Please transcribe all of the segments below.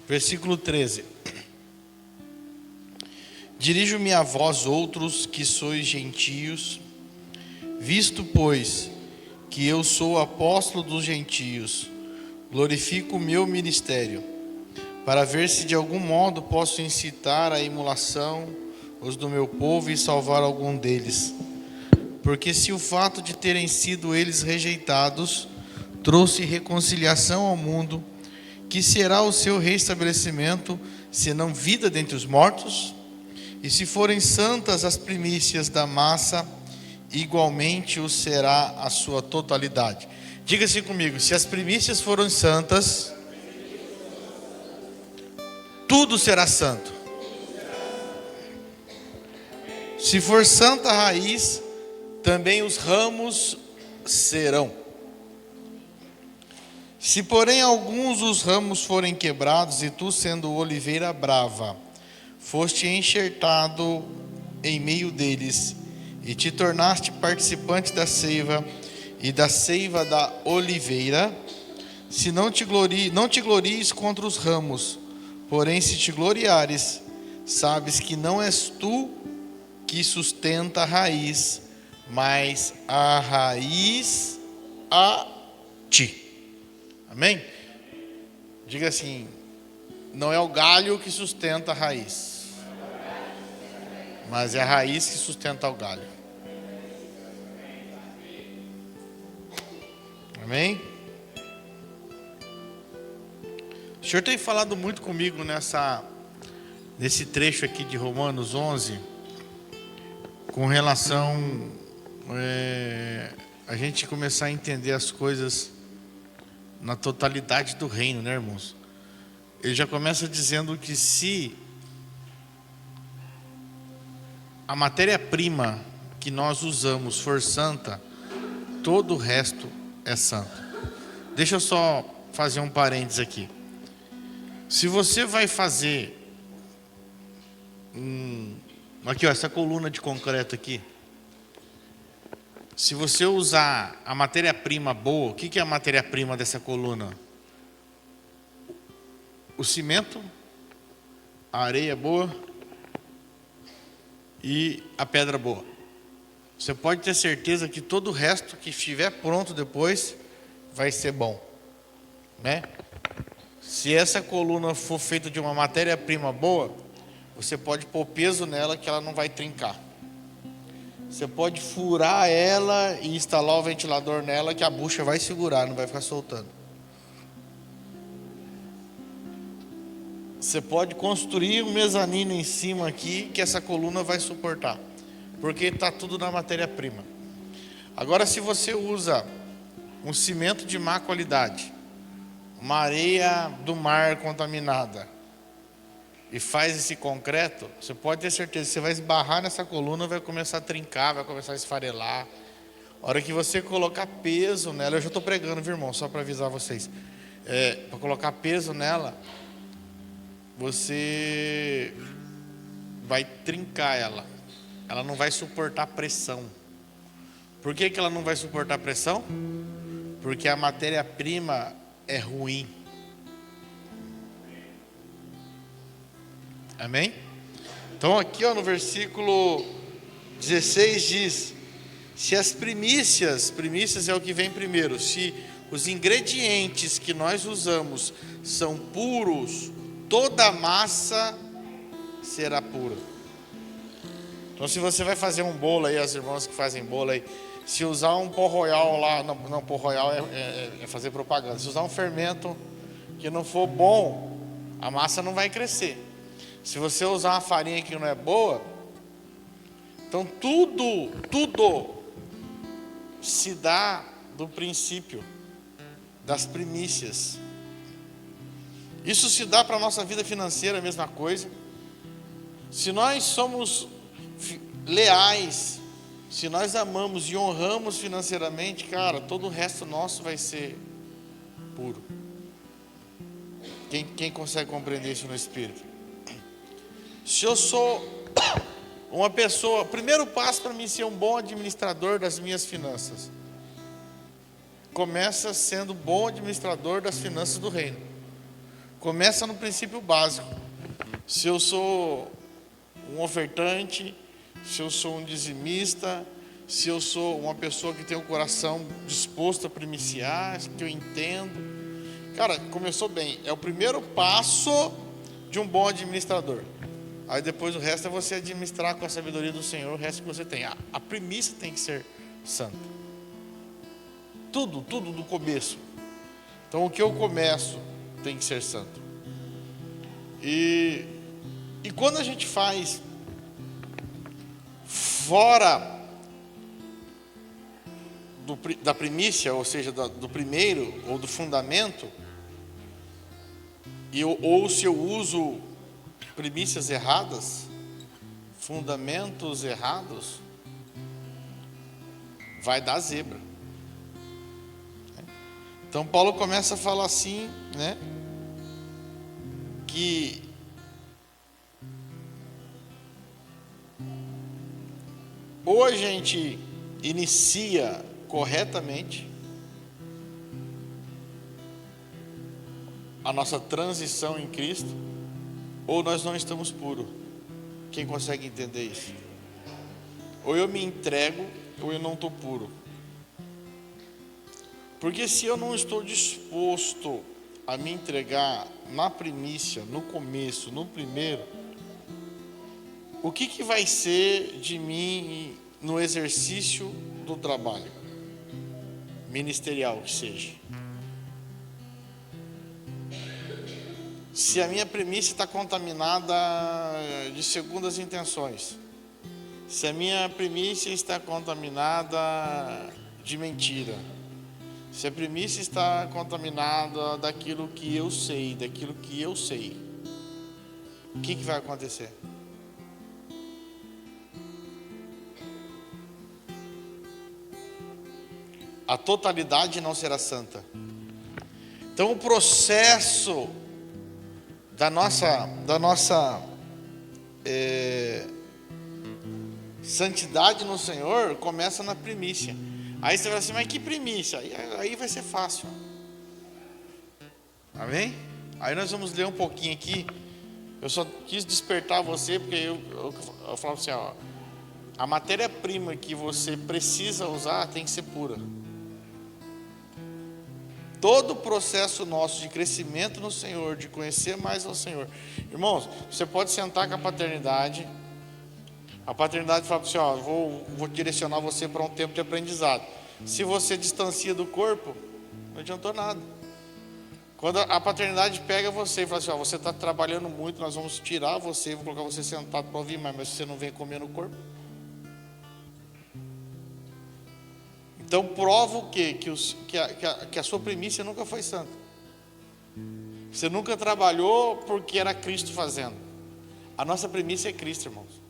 Versículo 13. Dirijo-me a vós outros que sois gentios, visto, pois, que eu sou apóstolo dos gentios, glorifico o meu ministério, para ver se de algum modo posso incitar à emulação os do meu povo e salvar algum deles. Porque se o fato de terem sido eles rejeitados trouxe reconciliação ao mundo, que será o seu restabelecimento, senão vida dentre os mortos? E se forem santas as primícias da massa, igualmente o será a sua totalidade. Diga-se comigo, se as primícias foram santas, tudo será santo. Se for santa a raiz, também os ramos serão. Se porém alguns dos ramos forem quebrados, e tu, sendo oliveira brava, foste enxertado em meio deles, e te tornaste participante da seiva e da seiva da oliveira, se não te glories contra os ramos, porém se te gloriares, sabes que não és tu que sustenta a raiz, mas a raiz a ti. Amém? Diga assim: não é o galho que sustenta a raiz, mas é a raiz que sustenta o galho. Amém? O Senhor tem falado muito comigo nesse trecho aqui de Romanos 11, com relação a gente começar a entender as coisas na totalidade do reino, né, irmãos? Ele já começa dizendo que se a matéria-prima que nós usamos for santa, todo o resto é santo. Deixa eu só fazer um parênteses aqui. Se você vai fazer aqui, ó, essa coluna de concreto aqui, se você usar a matéria-prima boa, o que é a matéria-prima dessa coluna? O cimento, a areia boa e a pedra boa. Você pode ter certeza que todo o resto que estiver pronto depois vai ser bom, né? Se essa coluna for feita de uma matéria-prima boa, você pode pôr peso nela que ela não vai trincar. Você pode furar ela e instalar o ventilador nela que a bucha vai segurar, não vai ficar soltando. Você pode construir um mezanino em cima aqui que essa coluna vai suportar, porque está tudo na matéria-prima. Agora, se você usa um cimento de má qualidade, uma areia do mar contaminada, e faz esse concreto, você pode ter certeza que você vai esbarrar nessa coluna, vai começar a trincar, vai começar a esfarelar. A hora que você colocar peso nela, eu já estou pregando, viu, irmão, só para avisar vocês, para colocar peso nela, você vai trincar ela não vai suportar pressão. Por que ela não vai suportar pressão? Porque a matéria-prima é ruim. Amém? Então aqui, ó, no versículo 16 diz: se as primícias é o que vem primeiro, se os ingredientes que nós usamos são puros, toda a massa será pura. Então, se você vai fazer um bolo aí, as irmãs que fazem bolo aí, se usar um pó royal lá, não pó royal é fazer propaganda, se usar um fermento que não for bom, a massa não vai crescer. Se você usar uma farinha que não é boa, então tudo se dá do princípio das primícias. Isso se dá para a nossa vida financeira, a mesma coisa. Se nós somos leais, se nós amamos e honramos financeiramente, cara, todo o resto nosso vai ser puro. Quem consegue compreender isso no Espírito? Se eu sou uma pessoa, o primeiro passo para mim ser um bom administrador das minhas finanças, começa sendo bom administrador das finanças do reino. Começa no princípio básico. Se eu sou um ofertante, se eu sou um dizimista, se eu sou uma pessoa que tem o coração disposto a primiciar, que eu entendo. Cara, começou bem. É o primeiro passo de um bom administrador. Aí depois o resto é você administrar com a sabedoria do Senhor o resto que você tem. A primícia tem que ser santa. Tudo do começo. Então o que eu começo tem que ser santo. E quando a gente faz fora da primícia, ou seja, do primeiro ou do fundamento, ou se eu uso primícias erradas, fundamentos errados, vai dar zebra. Então Paulo começa a falar assim, né? Que ou a gente inicia corretamente a nossa transição em Cristo, ou nós não estamos puros. Quem consegue entender isso? Ou eu me entrego, ou eu não estou puro. Porque se eu não estou disposto a me entregar na primícia, no começo, no primeiro, o que vai ser de mim no exercício do trabalho ministerial que seja? Se a minha primícia está contaminada de segundas intenções, se a minha primícia está contaminada de mentira, se a primícia está contaminada daquilo que eu sei, o que vai acontecer? A totalidade não será santa. Então o processo da nossa santidade no Senhor começa na primícia. Aí você vai assim, mas que primícia? Aí vai ser fácil. Amém? Aí nós vamos ler um pouquinho aqui. Eu só quis despertar você, porque eu falo assim, ó, a matéria-prima que você precisa usar tem que ser pura. Todo o processo nosso de crescimento no Senhor, de conhecer mais ao Senhor. Irmãos, você pode sentar com a paternidade fala assim, ó, vou direcionar você para um tempo de aprendizado. Se você distancia do corpo, não adiantou nada. Quando a paternidade pega você e fala assim, ó, você está trabalhando muito, nós vamos tirar você, vou colocar você sentado para ouvir mais, mas você não vem comer no corpo. Então prova o quê? Que a sua primícia nunca foi santa. Você nunca trabalhou porque era Cristo fazendo. A nossa primícia é Cristo, irmãos.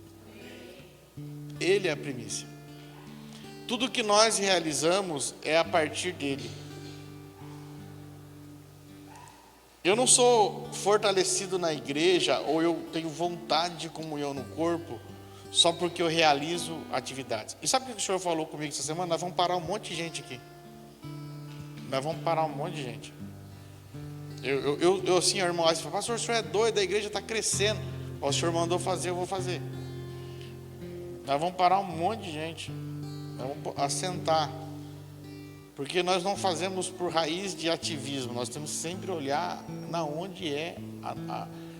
Ele é a primícia. Tudo que nós realizamos é a partir dele. Eu não sou fortalecido na igreja, ou eu tenho vontade de comunhão no corpo, só porque eu realizo atividades. E sabe o que o senhor falou comigo essa semana? Nós vamos parar um monte de gente aqui. Nós vamos parar um monte de gente. Eu assim, a irmã, você fala, pastor, o senhor é doido, a igreja está crescendo. O senhor mandou fazer, eu vou fazer. Nós vamos parar um monte de gente. Nós vamos assentar. Porque nós não fazemos por raiz de ativismo. Nós temos que sempre olhar na onde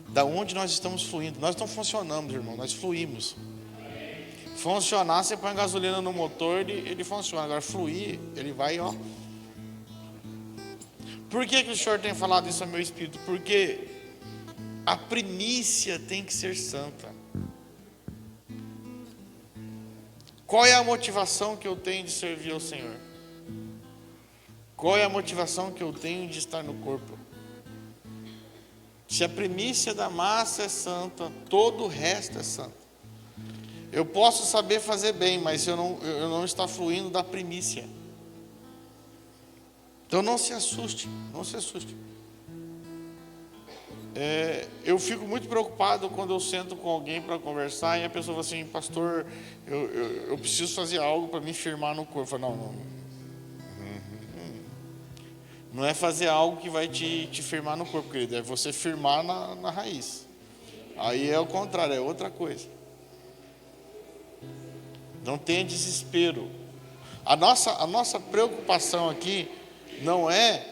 da onde nós estamos fluindo. Nós não funcionamos, irmão, nós fluímos. Funcionar, você põe gasolina no motor, ele funciona. Agora fluir, ele vai, ó. Por que o senhor tem falado isso ao meu espírito? Porque a primícia tem que ser santa. Qual é a motivação que eu tenho de servir ao Senhor? Qual é a motivação que eu tenho de estar no corpo? Se a primícia da massa é santa, todo o resto é santo. Eu posso saber fazer bem, mas eu não estou fluindo da primícia. Então não se assuste, não se assuste. Eu fico muito preocupado quando eu sento com alguém para conversar e a pessoa fala assim, pastor, eu preciso fazer algo para me firmar no corpo. Eu falo, não. Não é fazer algo que vai te firmar no corpo, querido. É você firmar na raiz. Aí é o contrário, é outra coisa. Não tenha desespero. A nossa preocupação aqui não é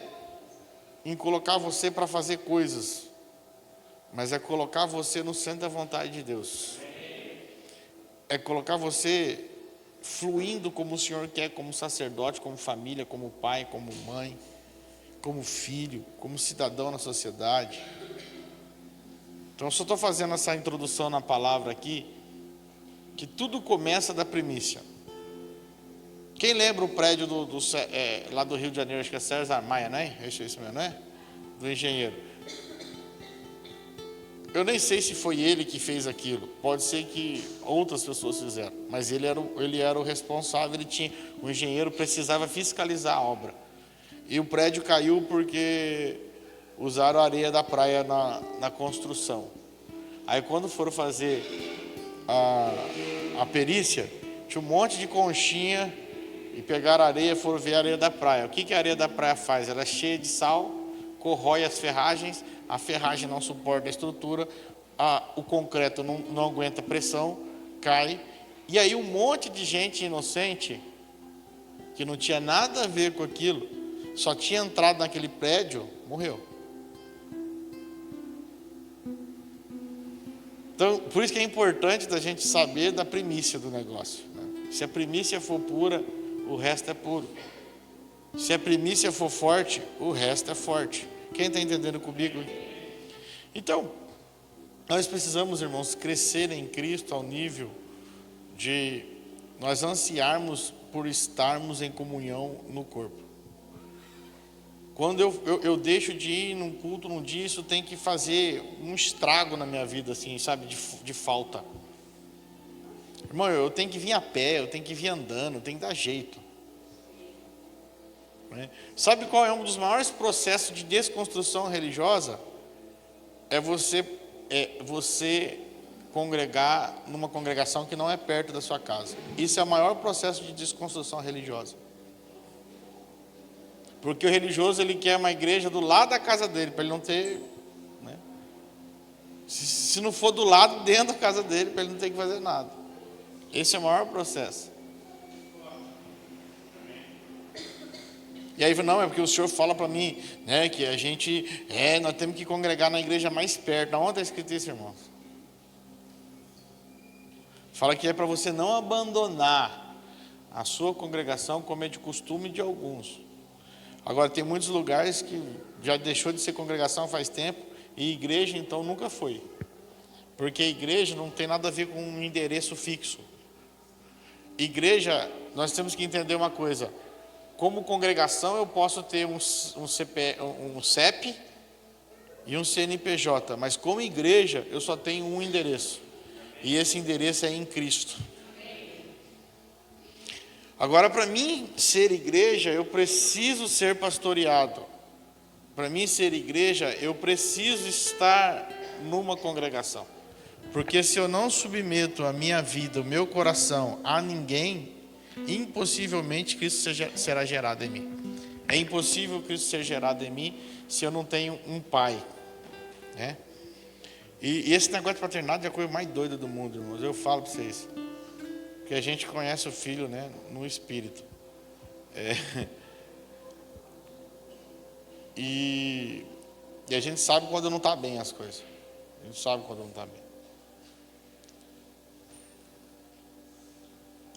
em colocar você para fazer coisas, mas é colocar você no centro da vontade de Deus. É colocar você fluindo como o Senhor quer, como sacerdote, como família, como pai, como mãe, como filho, como cidadão na sociedade. Então eu só estou fazendo essa introdução na palavra aqui, que tudo começa da primícia. Quem lembra o prédio lá do Rio de Janeiro, acho que é César Maia, não é? Isso mesmo, não é? Do engenheiro. Eu nem sei se foi ele que fez aquilo. Pode ser que outras pessoas fizeram. Mas ele era o responsável. O engenheiro precisava fiscalizar a obra. E o prédio caiu porque usaram a areia da praia na construção. Aí quando foram fazer a perícia, tinha um monte de conchinha e pegaram a areia e foram ver a areia da praia. O que a areia da praia faz? Ela é cheia de sal, corrói as ferragens, a ferragem não suporta a estrutura, o concreto não aguenta pressão, cai. E aí um monte de gente inocente, que não tinha nada a ver com aquilo, só tinha entrado naquele prédio, morreu. Então, por isso que é importante da gente saber da primícia do negócio, né? Se a primícia for pura, o resto é puro. Se a primícia for forte, o resto é forte. Quem está entendendo comigo? Então, nós precisamos, irmãos, crescer em Cristo ao nível de nós ansiarmos por estarmos em comunhão no corpo. Quando eu deixo de ir num culto num dia, isso tem que fazer um estrago na minha vida, assim, sabe, de falta. Irmão, eu tenho que vir a pé, eu tenho que vir andando, eu tenho que dar jeito. Né? Sabe qual é um dos maiores processos de desconstrução religiosa? É você congregar numa congregação que não é perto da sua casa. Isso é o maior processo de desconstrução religiosa. Porque o religioso, ele quer uma igreja do lado da casa dele, para ele não ter, né? Se não for do lado, dentro da casa dele, para ele não ter que fazer nada. Esse é o maior processo. E aí, não, é porque o senhor fala para mim, né, que a gente, nós temos que congregar na igreja mais perto. Onde está escrito isso, irmãos? Fala que é para você não abandonar a sua congregação, como é de costume de alguns. Agora, tem muitos lugares que já deixou de ser congregação faz tempo, e igreja, então, nunca foi. Porque a igreja não tem nada a ver com um endereço fixo. Igreja, nós temos que entender uma coisa. Como congregação, eu posso ter um CEP e um CNPJ, mas como igreja, eu só tenho um endereço. E esse endereço é em Cristo. Agora, para mim ser igreja, eu preciso ser pastoreado. Para mim ser igreja, eu preciso estar numa congregação. Porque se eu não submeto a minha vida, o meu coração a ninguém, impossivelmente Cristo será gerado em mim. É impossível Cristo ser gerado em mim se eu não tenho um pai, né? E esse negócio de paternidade é a coisa mais doida do mundo, irmãos. Eu falo para vocês. Porque a gente conhece o filho, né, no espírito. E a gente sabe quando não está bem as coisas. A gente sabe quando não está bem.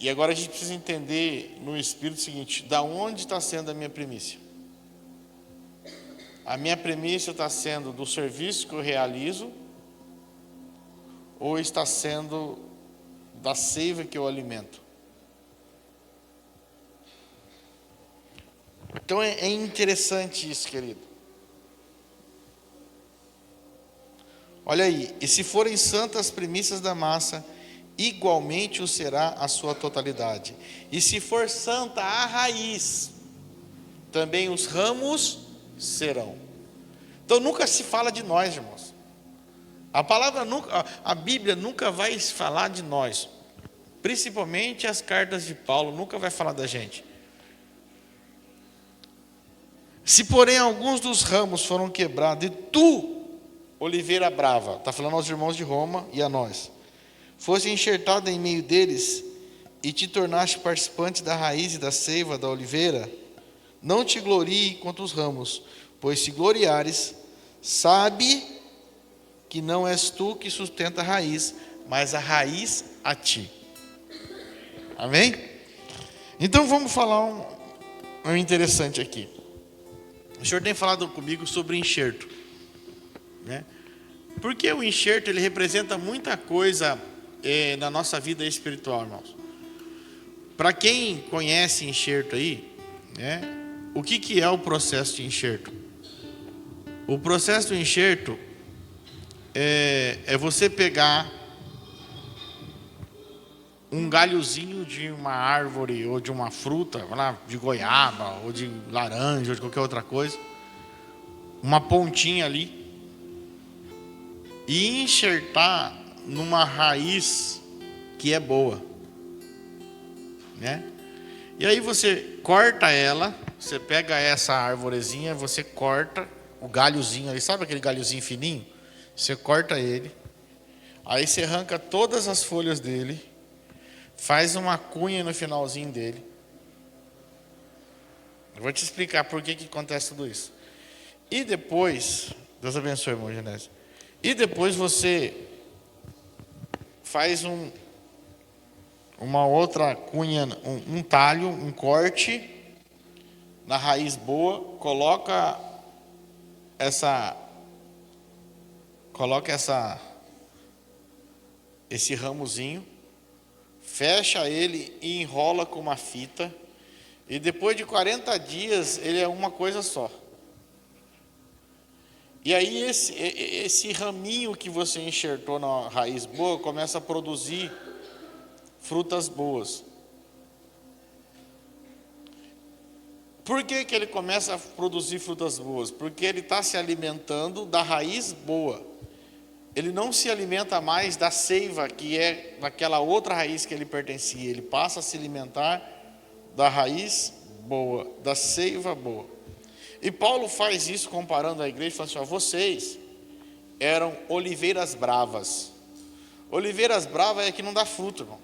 E agora a gente precisa entender no espírito o seguinte: da onde está sendo a minha primícia? A minha primícia está sendo do serviço que eu realizo, ou está sendo da seiva que eu alimento? Então é interessante isso, querido. Olha aí, e se forem santas as primícias da massa, igualmente o será a sua totalidade. E se for santa a raiz, também os ramos serão. Então nunca se fala de nós, irmãos. A Bíblia nunca vai falar de nós. Principalmente as cartas de Paulo nunca vai falar da gente. Se, porém, alguns dos ramos foram quebrados, e tu, oliveira brava, está falando aos irmãos de Roma e a nós, fosse enxertado em meio deles, e te tornaste participante da raiz e da seiva da oliveira, não te glorie contra os ramos, pois se gloriares, sabe que não és tu que sustenta a raiz, mas a raiz a ti. Amém? Então vamos falar um interessante aqui. O senhor tem falado comigo sobre enxerto, né? Porque o enxerto ele representa muita coisa na nossa vida espiritual, irmãos. Para quem conhece enxerto aí, né? O que é o processo de enxerto? O processo do enxerto é você pegar um galhozinho de uma árvore ou de uma fruta, de goiaba, ou de laranja, ou de qualquer outra coisa, uma pontinha ali, e enxertar numa raiz que é boa, né? E aí você corta ela, você pega essa arvorezinha, você corta o galhozinho ali, sabe aquele galhozinho fininho? Você corta ele, aí você arranca todas as folhas dele, faz uma cunha no finalzinho dele. Eu vou te explicar por que acontece tudo isso. E depois, Deus abençoe, irmão Genésio. E depois você faz uma outra cunha, um talho, um corte na raiz boa, coloca esse ramozinho, fecha ele e enrola com uma fita, e depois de 40 dias ele é uma coisa só. E aí esse raminho que você enxertou na raiz boa começa a produzir frutas boas. Por que ele começa a produzir frutas boas? Porque ele está se alimentando da raiz boa. Ele não se alimenta mais da seiva, que é daquela outra raiz que ele pertencia. Ele passa a se alimentar da raiz boa, da seiva boa. E Paulo faz isso comparando a igreja, falando assim, vocês eram oliveiras bravas. Oliveiras bravas é que não dá fruto, irmão.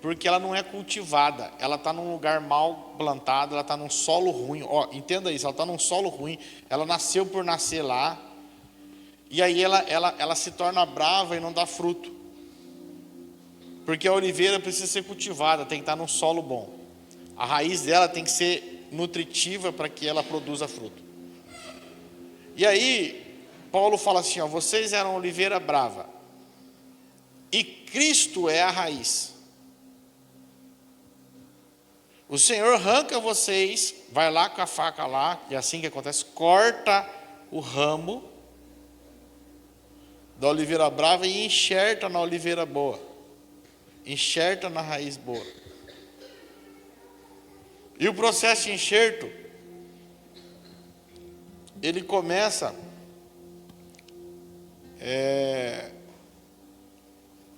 Porque ela não é cultivada, ela está num lugar mal plantado, ela está num solo ruim. Entenda isso, ela está num solo ruim, ela nasceu por nascer lá, e aí ela se torna brava e não dá fruto. Porque a oliveira precisa ser cultivada, tem que estar num solo bom. A raiz dela tem que ser nutritiva para que ela produza fruto. E aí, Paulo fala assim, vocês eram oliveira brava, e Cristo é a raiz. O Senhor arranca vocês, vai lá com a faca lá, e é assim que acontece, corta o ramo da oliveira brava e enxerta na oliveira boa. Enxerta na raiz boa. E o processo de enxerto, ele começa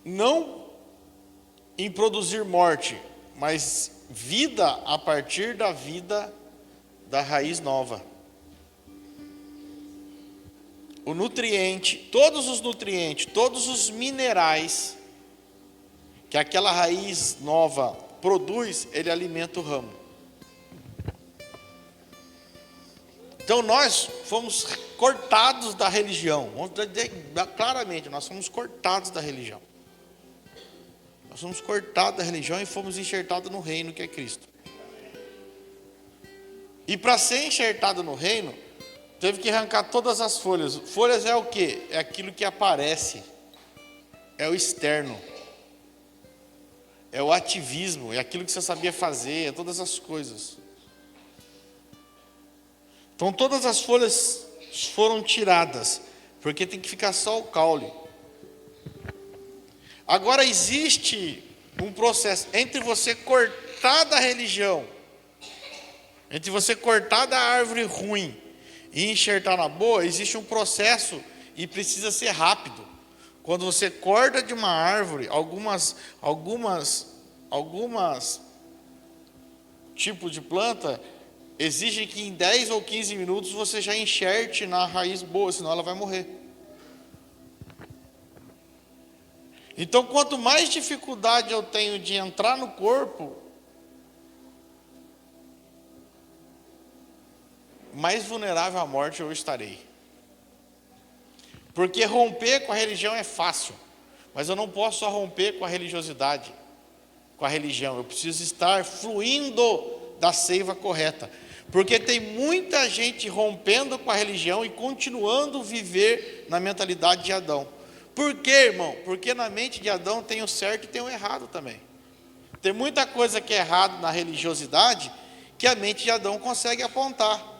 não em produzir morte, mas vida a partir da vida da raiz nova. O nutriente, todos os minerais que aquela raiz nova produz, ele alimenta o ramo. Então nós fomos cortados da religião. Vamos dizer claramente, nós fomos cortados da religião. Nós fomos cortados da religião e fomos enxertados no reino que é Cristo. E para ser enxertado no reino, teve que arrancar todas as folhas. Folhas é o quê? É aquilo que aparece. É o externo. É o ativismo. É aquilo que você sabia fazer. É todas as coisas. Então todas as folhas foram tiradas. Porque tem que ficar só o caule. Agora existe um processo entre você cortar da religião, entre você cortar da árvore ruim e enxertar na boa, existe um processo e precisa ser rápido. Quando você corta de uma árvore, algumas tipos de planta, exige que em 10 ou 15 minutos você já enxerte na raiz boa, senão ela vai morrer. Então, quanto mais dificuldade eu tenho de entrar no corpo, mais vulnerável à morte eu estarei. Porque romper com a religião é fácil, mas eu não posso só romper com a religiosidade, com a religião. Eu preciso estar fluindo da seiva correta. Porque tem muita gente rompendo com a religião e continuando a viver na mentalidade de Adão. Por quê, irmão? Porque na mente de Adão tem o certo e tem o errado também. Tem muita coisa que é errado na religiosidade que a mente de Adão consegue apontar.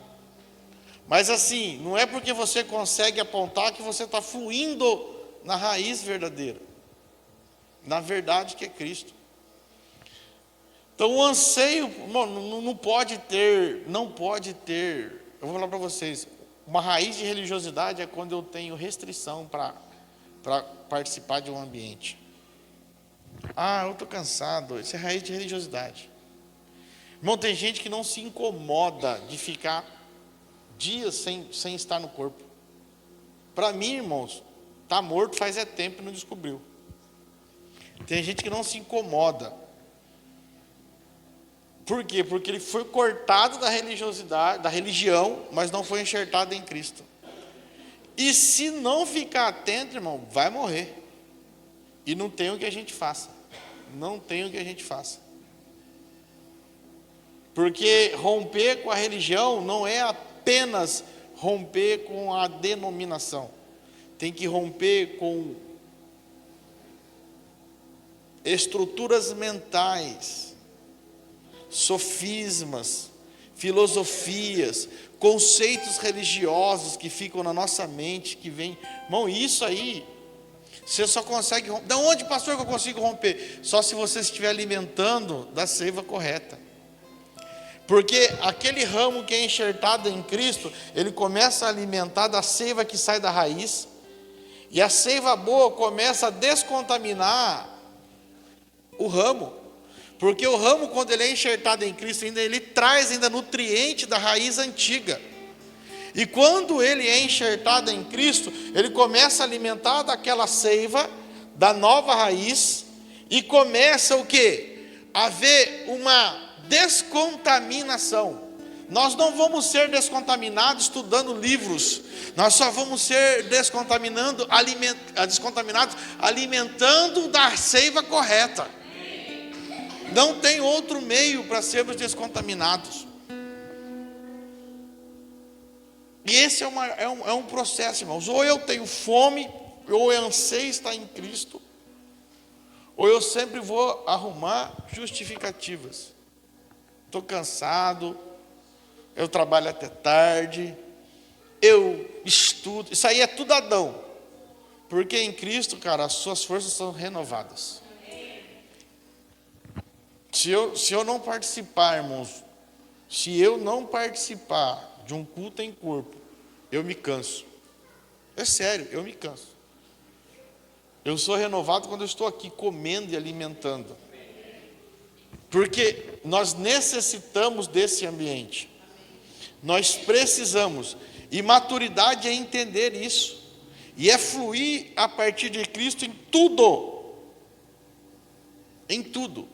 Mas assim, não é porque você consegue apontar que você está fluindo na raiz verdadeira, na verdade que é Cristo. Então o anseio não pode ter, eu vou falar para vocês, uma raiz de religiosidade é quando eu tenho restrição para participar de um ambiente. Eu estou cansado, isso é raiz de religiosidade. Irmão, tem gente que não se incomoda de ficar dias sem estar no corpo. Para mim, irmãos, está morto faz tempo e não descobriu. Tem gente que não se incomoda. Por quê? Porque ele foi cortado da religiosidade, da religião, mas não foi enxertado em Cristo. E se não ficar atento, irmão, vai morrer. E não tem o que a gente faça. Não tem o que a gente faça. Porque romper com a religião não é apenas romper com a denominação. Tem que romper com estruturas mentais, sofismas, filosofias, conceitos religiosos que ficam na nossa mente, que vem. Irmão, isso aí, você só consegue romper. Da onde, pastor, que eu consigo romper? Só se você estiver alimentando da seiva correta. Porque aquele ramo que é enxertado em Cristo, ele começa a alimentar da seiva que sai da raiz, e a seiva boa começa a descontaminar o ramo. Porque o ramo, quando ele é enxertado em Cristo, ele traz ainda nutriente da raiz antiga. E quando ele é enxertado em Cristo, ele começa a alimentar daquela seiva, da nova raiz, e começa o quê? A haver uma descontaminação. Nós não vamos ser descontaminados estudando livros, nós só vamos ser descontaminados alimentando da seiva correta. Não tem outro meio para sermos descontaminados. E esse é um processo, irmãos. Ou eu tenho fome, ou eu anseio estar em Cristo, ou eu sempre vou arrumar justificativas. Estou cansado, eu trabalho até tarde, eu estudo. Isso aí é tudo Adão. Porque em Cristo, cara, as suas forças são renovadas. Se eu não participar, irmãos, se eu não participar de um culto em corpo, eu me canso. É sério, eu me canso. Eu sou renovado quando eu estou aqui comendo e alimentando. Porque nós necessitamos desse ambiente. Nós precisamos. E maturidade é entender isso. E é fluir a partir de Cristo em tudo. Em tudo.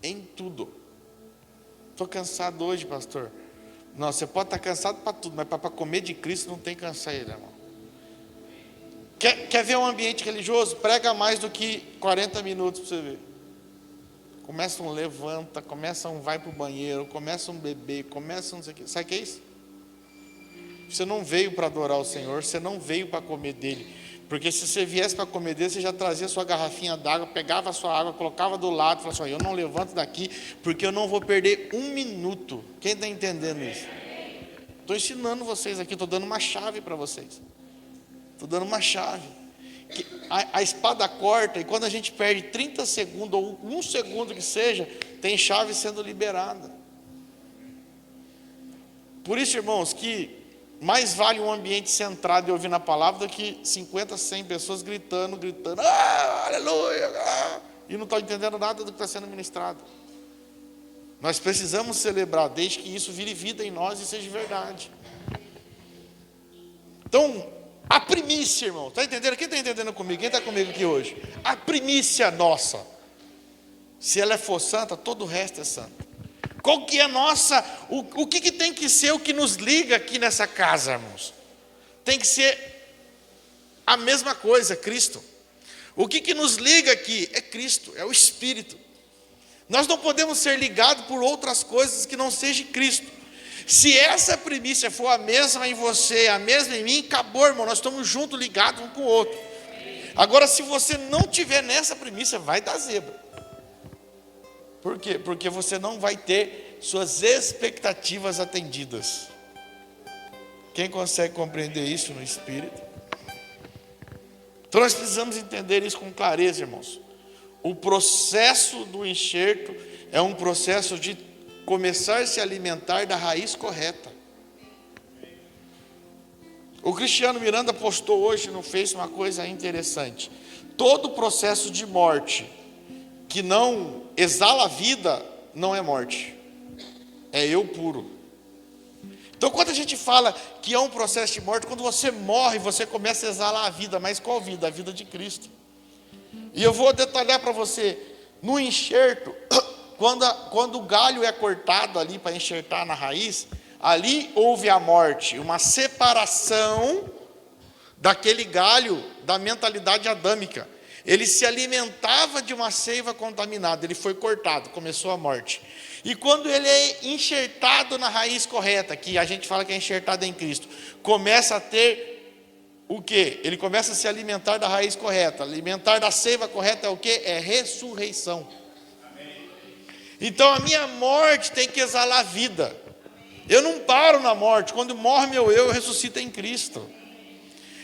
Em tudo. Estou cansado hoje, pastor. Não, você pode estar cansado para tudo, mas para comer de Cristo não tem canseira, irmão. Quer ver um ambiente religioso? Prega mais do que 40 minutos para você ver. Começa um levanta, começa um vai para o banheiro, começa um beber, começa um não sei o que. Sabe o que é isso? Você não veio para adorar o Senhor, você não veio para comer dele. Porque se você viesse para comer dele, você já trazia sua garrafinha d'água, pegava a sua água, colocava do lado, falava assim, eu não levanto daqui, porque eu não vou perder um minuto. Quem está entendendo isso? Estou ensinando vocês aqui, estou dando uma chave para vocês. Estou dando uma chave. A espada corta, e quando a gente perde 30 segundos, ou 1 segundo que seja, tem chave sendo liberada. Por isso, irmãos, que mais vale um ambiente centrado e ouvindo a palavra do que 50, 100 pessoas gritando, aleluia, e não estão entendendo nada do que está sendo ministrado. Nós precisamos celebrar desde que isso vire vida em nós e seja verdade. Então, a primícia, irmão, está entendendo? Quem está entendendo comigo? Quem está comigo aqui hoje? A primícia nossa, se ela for santa, todo o resto é santo. Qual que é a nossa, o que tem que ser o que nos liga aqui nessa casa, irmãos? Tem que ser a mesma coisa, Cristo. O que nos liga aqui é Cristo, é o Espírito. Nós não podemos ser ligados por outras coisas que não seja Cristo. Se essa primícia for a mesma em você, a mesma em mim, acabou, irmão, nós estamos juntos, ligados um com o outro. Agora, se você não tiver nessa primícia, vai dar zebra. Por quê? Porque você não vai ter suas expectativas atendidas. Quem consegue compreender isso no Espírito? Então nós precisamos entender isso com clareza, irmãos. O processo do enxerto é um processo de começar a se alimentar da raiz correta. O Cristiano Miranda postou hoje no Face uma coisa interessante. Todo processo de morte que não exala a vida não é morte, é eu puro. Então, quando a gente fala que é um processo de morte, quando você morre, você começa a exalar a vida. Mas qual vida? A vida de Cristo. E eu vou detalhar para você, no enxerto, quando o galho é cortado ali para enxertar na raiz, ali houve a morte, uma separação daquele galho da mentalidade adâmica. Ele se alimentava de uma seiva contaminada, ele foi cortado, começou a morte. E quando ele é enxertado na raiz correta, que a gente fala que é enxertado em Cristo, começa a ter o quê? Ele começa a se alimentar da raiz correta. Alimentar da seiva correta é o quê? É ressurreição. Então a minha morte tem que exalar vida. Eu não paro na morte. Quando morre meu eu ressuscito em Cristo.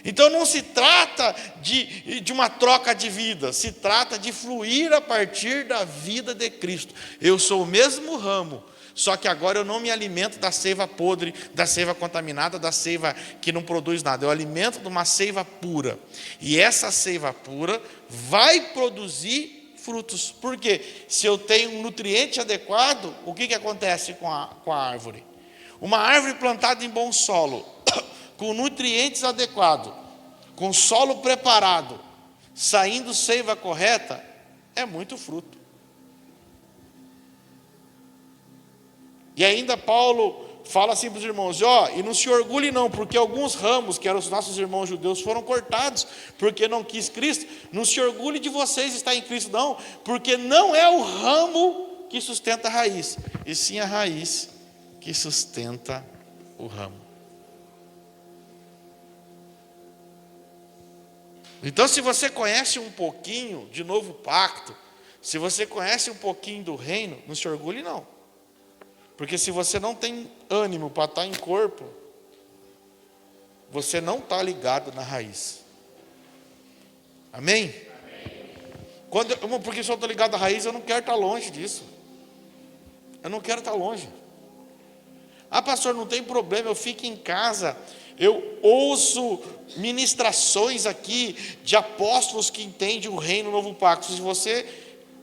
Então não se trata de uma troca de vida, se trata de fluir a partir da vida de Cristo. Eu sou o mesmo ramo, só que agora eu não me alimento da seiva podre, da seiva contaminada, da seiva que não produz nada. Eu alimento de uma seiva pura. E essa seiva pura vai produzir frutos. Por quê? Se eu tenho um nutriente adequado, o que acontece com a árvore? Uma árvore plantada em bom solo, com nutrientes adequados, com solo preparado, saindo seiva correta, é muito fruto. E ainda Paulo fala assim para os irmãos, e não se orgulhe não, porque alguns ramos, que eram os nossos irmãos judeus, foram cortados, porque não quis Cristo. Não se orgulhe de vocês estar em Cristo não, porque não é o ramo que sustenta a raiz, e sim a raiz que sustenta o ramo. Então, se você conhece um pouquinho de novo pacto, se você conhece um pouquinho do reino, não se orgulhe não. Porque se você não tem ânimo para estar em corpo, você não está ligado na raiz. Amém? Porque se eu estou ligado à raiz, eu não quero estar longe disso. Eu não quero estar longe. Ah, pastor, não tem problema, eu fico em casa. Eu ouço ministrações aqui de apóstolos que entendem o reino, o novo pacto. Se você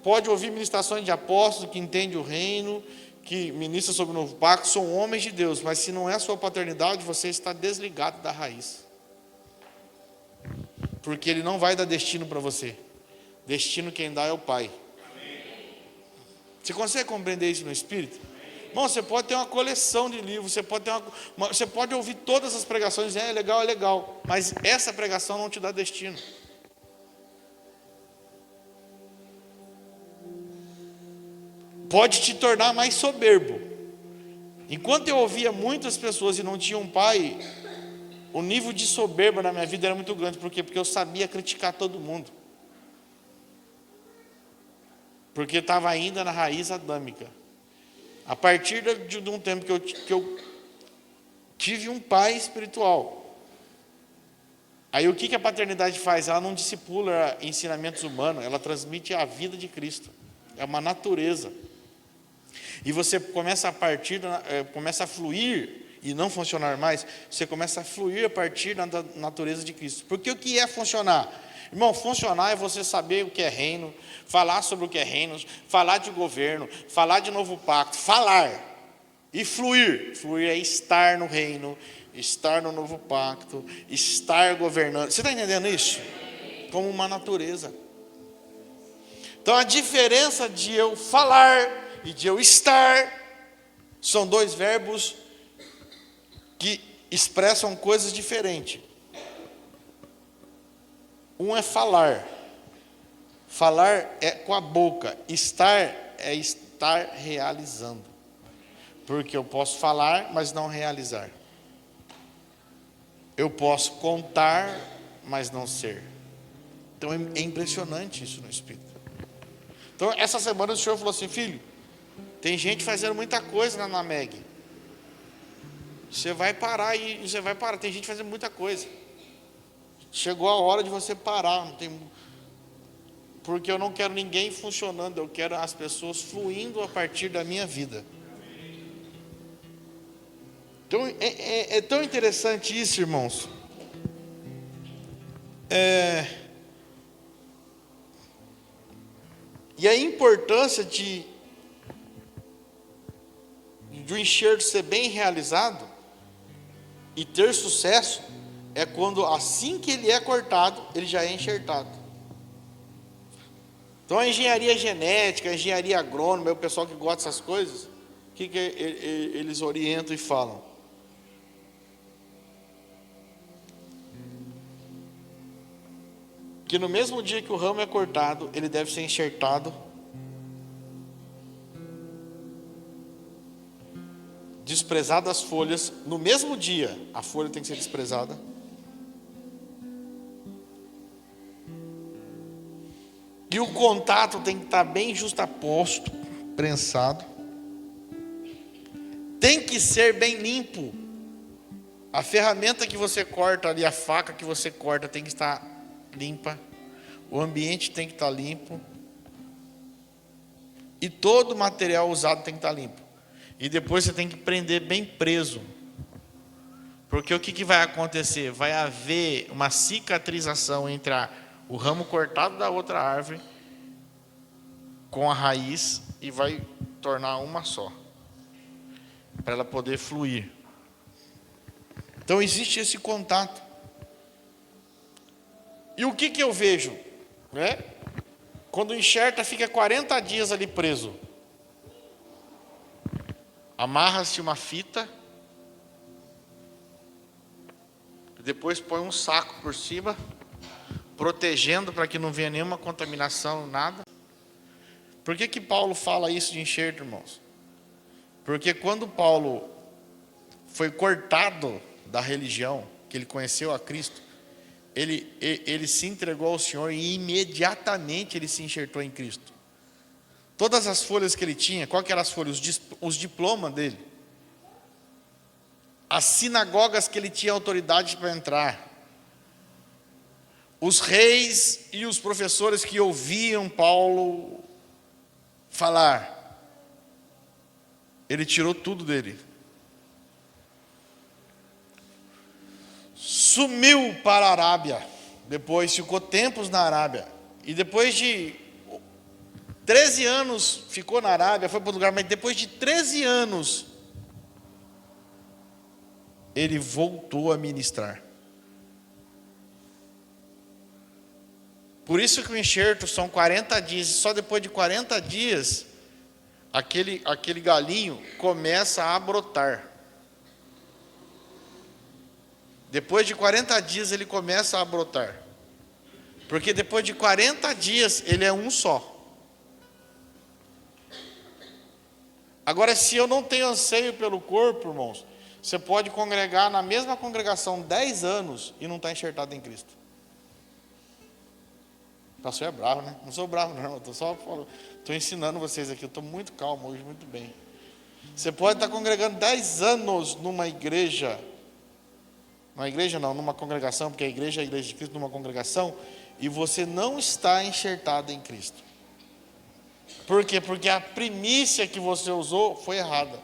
pode ouvir ministrações de apóstolos que entendem o reino, que ministram sobre o novo pacto, são homens de Deus, mas se não é a sua paternidade, você está desligado da raiz. Porque ele não vai dar destino para você. Destino quem dá é o Pai. Você consegue compreender isso no Espírito? Bom, você pode ter uma coleção de livros, você pode ouvir todas as pregações, é legal, mas essa pregação não te dá destino. Pode te tornar mais soberbo. Enquanto eu ouvia muitas pessoas e não tinha um pai, o nível de soberba na minha vida era muito grande. Por quê? Porque eu sabia criticar todo mundo. Porque estava ainda na raiz adâmica. A partir de um tempo que eu tive um pai espiritual. Aí o que a paternidade faz? Ela não discipula ensinamentos humanos, ela transmite a vida de Cristo. É uma natureza. E você começa começa a fluir e não funcionar mais, você começa a fluir a partir da natureza de Cristo. Porque o que é funcionar? Irmão, funcionar é você saber o que é reino, falar sobre o que é reino, falar de governo, falar de novo pacto, falar e fluir. Fluir é estar no reino, estar no novo pacto, estar governando. Você está entendendo isso? Como uma natureza. Então a diferença de eu falar e de eu estar são dois verbos que expressam coisas diferentes. Um é falar. Falar é com a boca. Estar é estar realizando. Porque eu posso falar, mas não realizar. Eu posso contar, mas não ser. Então é impressionante isso no Espírito. Então essa semana o Senhor falou assim: filho, tem gente fazendo muita coisa na NAMEG. Você vai parar e você vai parar. Tem gente fazendo muita coisa. Chegou a hora de você parar. Não tem... Porque eu não quero ninguém funcionando. Eu quero as pessoas fluindo a partir da minha vida. Então é tão interessante isso, irmãos. E a importância de o enxerto ser bem realizado e ter sucesso é quando, assim que ele é cortado, ele já é enxertado. Então a engenharia genética, a engenharia agrônoma, o pessoal que gosta dessas coisas, o que eles orientam e falam? Que no mesmo dia que o ramo é cortado, ele deve ser enxertado, desprezado as folhas. No mesmo dia, a folha tem que ser desprezada. E o contato tem que estar bem justaposto, prensado. Tem que ser bem limpo. A ferramenta que você corta ali, a faca que você corta, tem que estar limpa. O ambiente tem que estar limpo. E todo o material usado tem que estar limpo. E depois você tem que prender bem preso. Porque o que vai acontecer? Vai haver uma cicatrização entre o ramo cortado da outra árvore com a raiz e vai tornar uma só, para ela poder fluir. Então existe esse contato. E o que eu vejo? Quando enxerta, fica 40 dias ali preso. Amarra-se uma fita, depois põe um saco por cima, protegendo para que não venha nenhuma contaminação, nada. Por que Paulo fala isso de enxerto, irmãos? Porque quando Paulo foi cortado da religião, que ele conheceu a Cristo, ele se entregou ao Senhor e imediatamente ele se enxertou em Cristo. Todas as folhas que ele tinha, qual que eram as folhas? Os diplomas dele. As sinagogas que ele tinha autoridade para entrar. Os reis e os professores que ouviam Paulo falar. Ele tirou tudo dele. Sumiu para a Arábia. Depois ficou tempos na Arábia. E depois de 13 anos ficou na Arábia, foi para outro lugar, mas depois de 13 anos, ele voltou a ministrar. Por isso que o enxerto são 40 dias, e só depois de 40 dias, aquele galinho começa a brotar. Depois de 40 dias ele começa a brotar. Porque depois de 40 dias ele é um só. Agora, se eu não tenho anseio pelo corpo, irmãos, você pode congregar na mesma congregação 10 anos e não está enxertado em Cristo. O pastor é bravo, né? Não sou bravo, não. Estou ensinando vocês aqui. Eu estou muito calmo hoje, muito bem. Você pode estar congregando 10 anos numa igreja. Numa igreja não, numa congregação, porque a igreja é a igreja de Cristo, numa congregação, e você não está enxertado em Cristo. Por quê? Porque a primícia que você usou foi errada.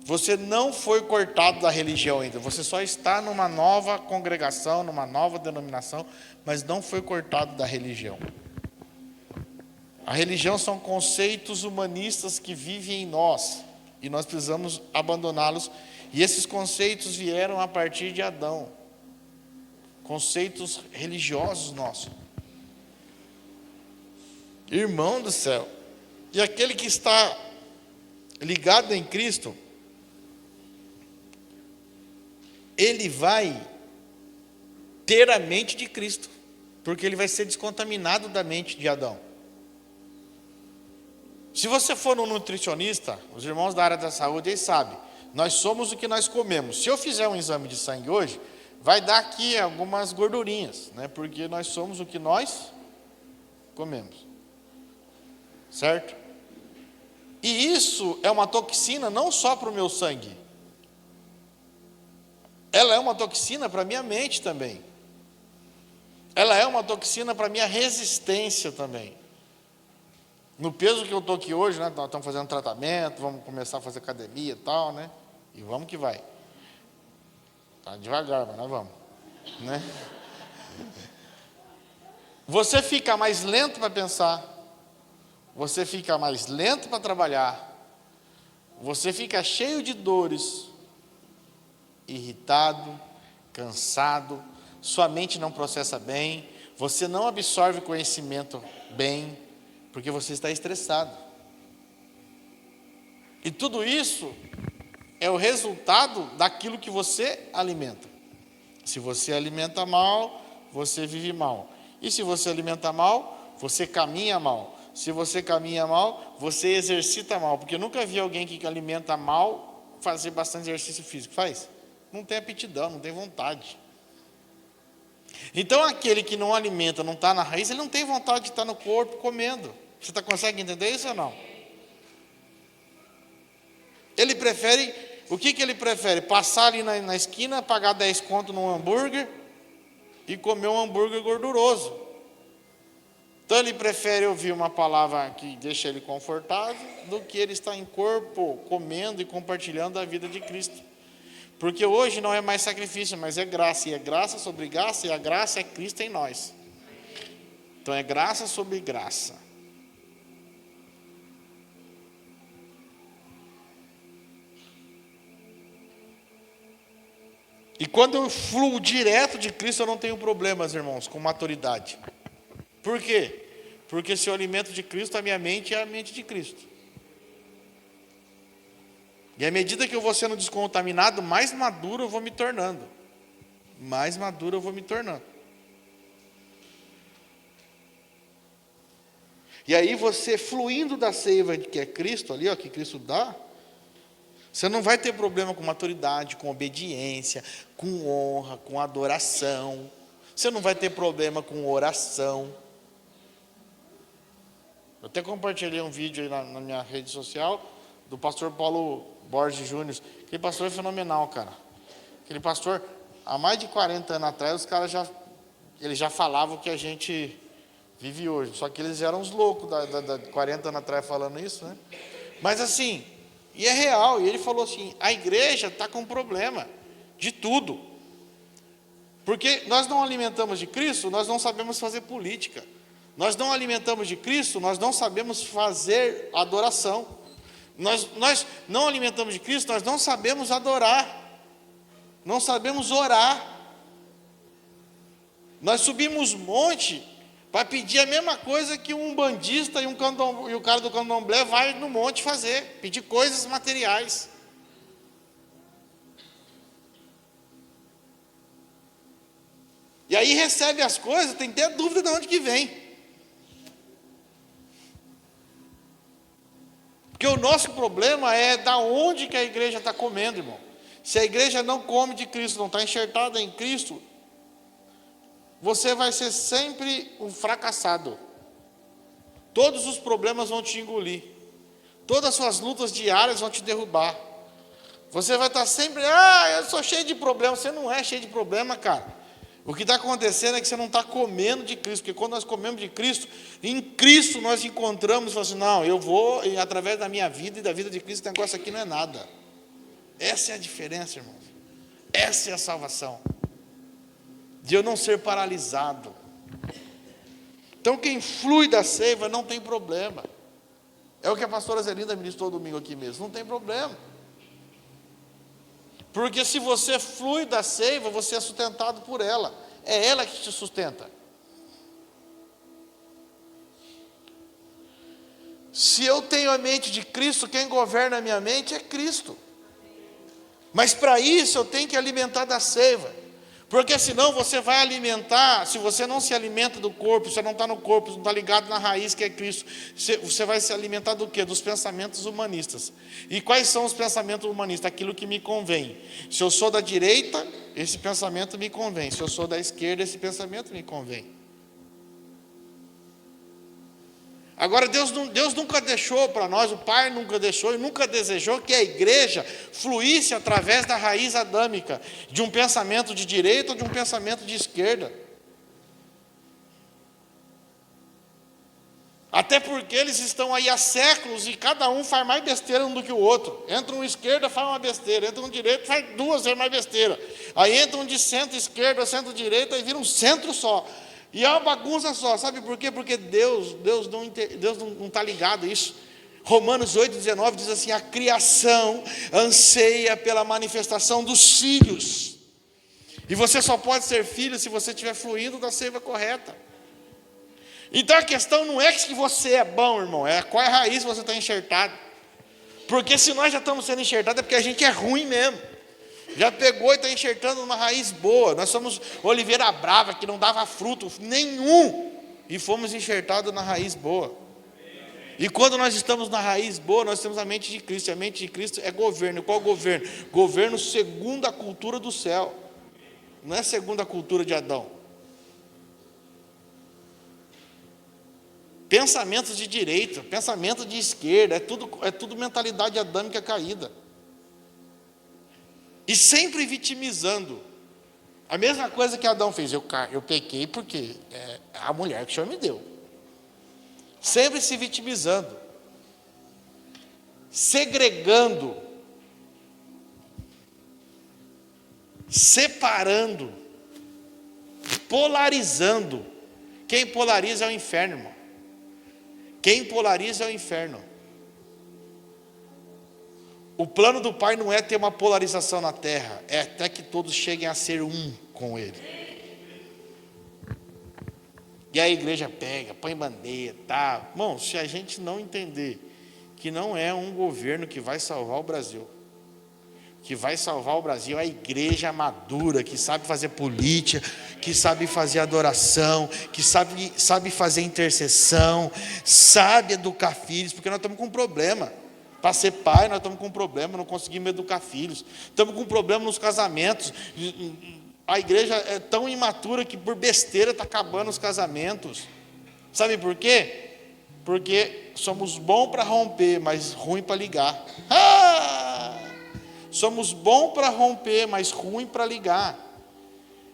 Você não foi cortado da religião ainda. Você só está numa nova congregação, numa nova denominação, mas não foi cortado da religião. A religião são conceitos humanistas que vivem em nós, e nós precisamos abandoná-los. E esses conceitos vieram a partir de Adão. Conceitos religiosos nossos. Irmão do céu. E aquele que está ligado em Cristo, ele vai ter a mente de Cristo, porque ele vai ser descontaminado da mente de Adão. Se você for um nutricionista, os irmãos da área da saúde, eles sabem, nós somos o que nós comemos. Se eu fizer um exame de sangue hoje, vai dar aqui algumas gordurinhas, né? Porque nós somos o que nós comemos. Certo? E isso é uma toxina não só para o meu sangue. Ela é uma toxina para a minha mente também. Ela é uma toxina para a minha resistência também. No peso que eu estou aqui hoje, né? Nós estamos fazendo tratamento, vamos começar a fazer academia e tal, né? E vamos que vai. Tá devagar, mas nós vamos. Né? Você fica mais lento para pensar. Você fica mais lento para trabalhar. Você fica cheio de dores. Irritado, cansado. Sua mente não processa bem. Você não absorve conhecimento bem. Porque você está estressado. E tudo isso é o resultado daquilo que você alimenta. Se você alimenta mal, você vive mal. E se você alimenta mal, você caminha mal. Se você caminha mal, você exercita mal. Porque eu nunca vi alguém que alimenta mal fazer bastante exercício físico. Faz? Não tem aptidão, não tem vontade. Então aquele que não alimenta, não está na raiz, ele não tem vontade de estar no corpo comendo. Você consegue entender isso ou não? Ele prefere, o que ele prefere? Passar ali na esquina, pagar 10 conto num hambúrguer e comer um hambúrguer gorduroso. Então ele prefere ouvir uma palavra que deixa ele confortável do que ele estar em corpo, comendo e compartilhando a vida de Cristo. Porque hoje não é mais sacrifício, mas é graça. E é graça sobre graça, e a graça é Cristo em nós. Então é graça sobre graça. E quando eu fluo direto de Cristo, eu não tenho problemas, irmãos, com maturidade. Por quê? Porque se eu alimento de Cristo, a minha mente é a mente de Cristo. E à medida que eu vou sendo descontaminado, mais maduro eu vou me tornando. Mais maduro eu vou me tornando. E aí você fluindo da seiva que é Cristo ali, ó, que Cristo dá, você não vai ter problema com maturidade, com obediência, com honra, com adoração. Você não vai ter problema com oração. Eu até compartilhei um vídeo aí na minha rede social do pastor Paulo Borges Júnior. Aquele pastor é fenomenal, cara. Aquele pastor, há mais de 40 anos atrás, os caras eles já falavam o que a gente vive hoje. Só que eles eram uns loucos da 40 anos atrás falando isso, né? Mas assim, e é real. E ele falou assim, a igreja está com problema de tudo. Porque nós não alimentamos de Cristo, nós não sabemos fazer política. Nós não alimentamos de Cristo, nós não sabemos fazer adoração. Nós não alimentamos de Cristo, nós não sabemos adorar. Não sabemos orar. Nós subimos monte para pedir a mesma coisa que um bandista e o cara do candomblé vai no monte fazer. Pedir coisas materiais. E aí recebe as coisas, tem que ter dúvida de onde que vem. Porque o nosso problema é da onde que a igreja está comendo, irmão. Se a igreja não come de Cristo, não está enxertada em Cristo, você vai ser sempre um fracassado. Todos os problemas vão te engolir. Todas as suas lutas diárias vão te derrubar. Você vai estar sempre, eu sou cheio de problemas. Você não é cheio de problema, cara. O que está acontecendo é que você não está comendo de Cristo, porque quando nós comemos de Cristo, em Cristo nós encontramos e falamos assim, não, eu vou, através da minha vida e da vida de Cristo, esse negócio aqui não é nada. Essa é a diferença, irmãos. Essa é a salvação. De eu não ser paralisado. Então quem flui da seiva não tem problema. É o que a pastora Zelinda ministrou domingo aqui mesmo. Não tem problema. Porque se você flui da seiva, você é sustentado por ela. É ela que te sustenta. Se eu tenho a mente de Cristo, quem governa a minha mente é Cristo. Mas para isso eu tenho que alimentar da seiva. Porque senão você vai alimentar, se você não se alimenta do corpo, você não está no corpo, não está ligado na raiz que é Cristo, você vai se alimentar do quê? Dos pensamentos humanistas. E quais são os pensamentos humanistas? Aquilo que me convém. Se eu sou da direita, esse pensamento me convém. Se eu sou da esquerda, esse pensamento me convém. Agora, Deus nunca deixou para nós, o Pai nunca deixou e nunca desejou que a igreja fluísse através da raiz adâmica, de um pensamento de direita ou de um pensamento de esquerda. Até porque eles estão aí há séculos e cada um faz mais besteira um do que o outro. Entra um esquerda, faz uma besteira. Entra um direito, faz duas vezes mais besteira. Aí entra um de centro-esquerda, centro-direita, e vira um centro só. E é uma bagunça só, sabe por quê? Porque Deus não está ligado a isso. Romanos 8,19 diz assim: a criação anseia pela manifestação dos filhos. E você só pode ser filho se você estiver fluindo da seiva correta. Então a questão não é que você é bom, irmão, é qual é a raiz você está enxertado. Porque se nós já estamos sendo enxertados é porque a gente é ruim mesmo. Já pegou e está enxertando uma raiz boa. Nós somos oliveira brava, que não dava fruto nenhum. E fomos enxertados na raiz boa. E quando nós estamos na raiz boa, nós temos a mente de Cristo. E a mente de Cristo é governo. Qual governo? Governo segundo a cultura do céu. Não é segundo a cultura de Adão. Pensamentos de direita, pensamentos de esquerda, é tudo mentalidade adâmica caída. E sempre vitimizando. A mesma coisa que Adão fez. Eu pequei porque é a mulher que o Senhor me deu. Sempre se vitimizando. Segregando. Separando. Polarizando. Quem polariza é o inferno, irmão. Quem polariza é o inferno. O plano do Pai não é ter uma polarização na terra, é até que todos cheguem a ser um com Ele. E a igreja pega, põe bandeira, tá? Irmão, se a gente não entender que não é um governo que vai salvar o Brasil, que vai salvar o Brasil é a igreja madura, que sabe fazer política, que sabe fazer adoração, que sabe fazer intercessão, sabe educar filhos, porque nós estamos com um problema. Para ser pai, nós estamos com um problema, não conseguimos educar filhos. Estamos com um problema nos casamentos. A igreja é tão imatura que por besteira está acabando os casamentos. Sabe por quê? Porque somos bons para romper, mas ruim para ligar. Somos bons para romper, mas ruim para ligar.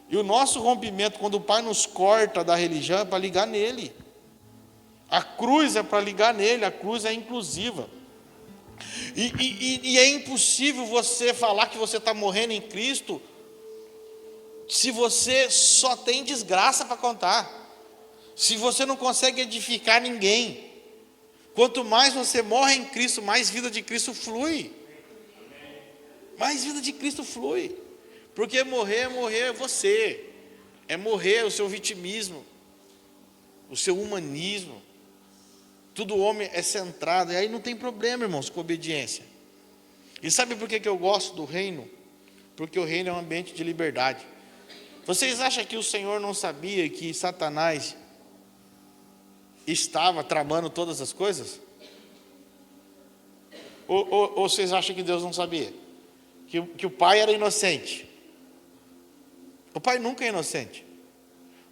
E o nosso rompimento, quando o Pai nos corta da religião, é para ligar nele. A cruz é para ligar nele, a cruz é inclusiva. E é impossível você falar que você está morrendo em Cristo se você só tem desgraça para contar, se você não consegue edificar ninguém. Quanto mais você morre em Cristo, mais vida de Cristo flui. Mais vida de Cristo flui. Porque morrer é você, é morrer o seu vitimismo, o seu humanismo. Tudo homem é centrado, e aí não tem problema, irmãos, com obediência. E sabe por que eu gosto do reino? Porque o reino é um ambiente de liberdade. Vocês acham que o Senhor não sabia que Satanás estava tramando todas as coisas? Ou vocês acham que Deus não sabia? Que o Pai era inocente? O Pai nunca é inocente.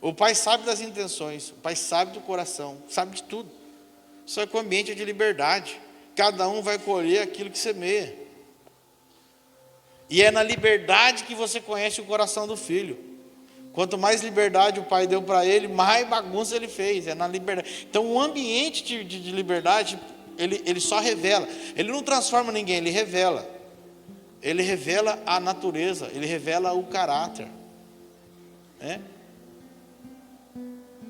O Pai sabe das intenções, o Pai sabe do coração, sabe de tudo. Só que o ambiente é de liberdade. Cada um vai colher aquilo que semeia. E é na liberdade que você conhece o coração do filho. Quanto mais liberdade o pai deu para ele, mais bagunça ele fez. É na liberdade. Então o ambiente de liberdade, ele só revela. Ele não transforma ninguém, ele revela. Ele revela a natureza, ele revela o caráter.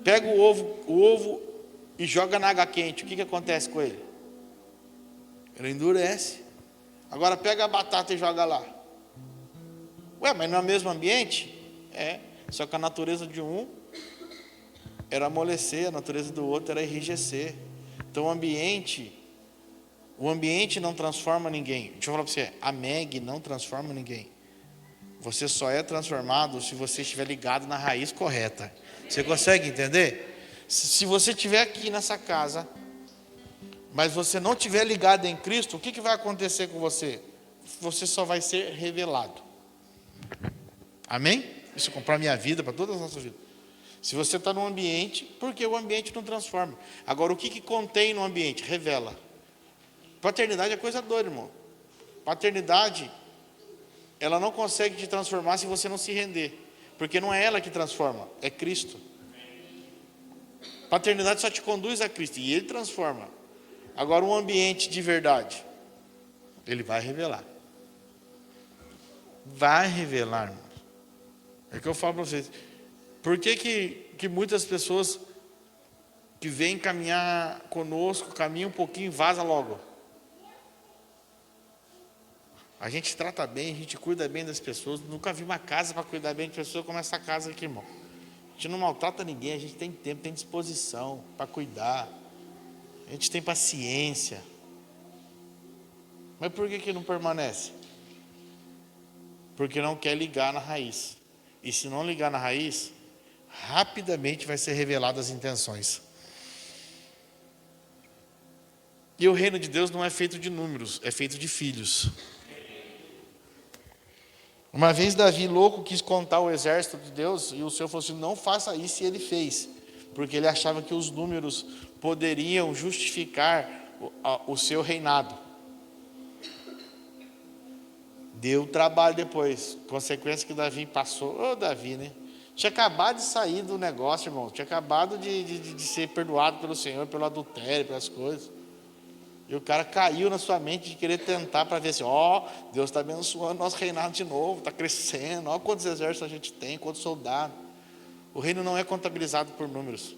Pega o ovo e joga na água quente, o que acontece com ele? Ele endurece. Agora pega a batata e joga lá. Ué, mas não é o mesmo ambiente? Só que a natureza de um era amolecer, a natureza do outro era enrijecer. Então o ambiente não transforma ninguém. Deixa eu falar para você, a MEG não transforma ninguém. Você só é transformado se você estiver ligado na raiz correta. Você consegue entender? Se você estiver aqui nessa casa, mas você não estiver ligado em Cristo, o que vai acontecer com você? Você só vai ser revelado. Amém? Isso é para a minha vida, para todas as nossas vidas. Se você está num ambiente, porque o ambiente não transforma. Agora, o que contém no ambiente? Revela. Paternidade é coisa doida, irmão. Paternidade, ela não consegue te transformar se você não se render. Porque não é ela que transforma, é Cristo. Paternidade só te conduz a Cristo e Ele transforma. Agora, um ambiente de verdade, Ele vai revelar. Vai revelar, irmão. É o que eu falo para vocês. Por que muitas pessoas que vêm caminhar conosco, caminham um pouquinho e vaza logo? A gente trata bem, a gente cuida bem das pessoas. Nunca vi uma casa para cuidar bem de pessoas como essa casa aqui, irmão. A gente não maltrata ninguém, a gente tem tempo, tem disposição para cuidar. A gente tem paciência. Mas por que não permanece? Porque não quer ligar na raiz. E se não ligar na raiz, rapidamente vai ser revelado as intenções. E o reino de Deus não é feito de números, é feito de filhos. Uma vez Davi, louco, quis contar o exército de Deus, e o Senhor falou assim, não faça isso, e ele fez. Porque ele achava que os números poderiam justificar o seu reinado. Deu trabalho depois. Consequência que Davi passou. Davi, né? Tinha acabado de sair do negócio, irmão. Tinha acabado de ser perdoado pelo Senhor, pelo adultério, pelas coisas. E o cara caiu na sua mente de querer tentar para ver assim, Deus está abençoando nosso reinado de novo, está crescendo, olha quantos exércitos a gente tem, quantos soldados. O reino não é contabilizado por números.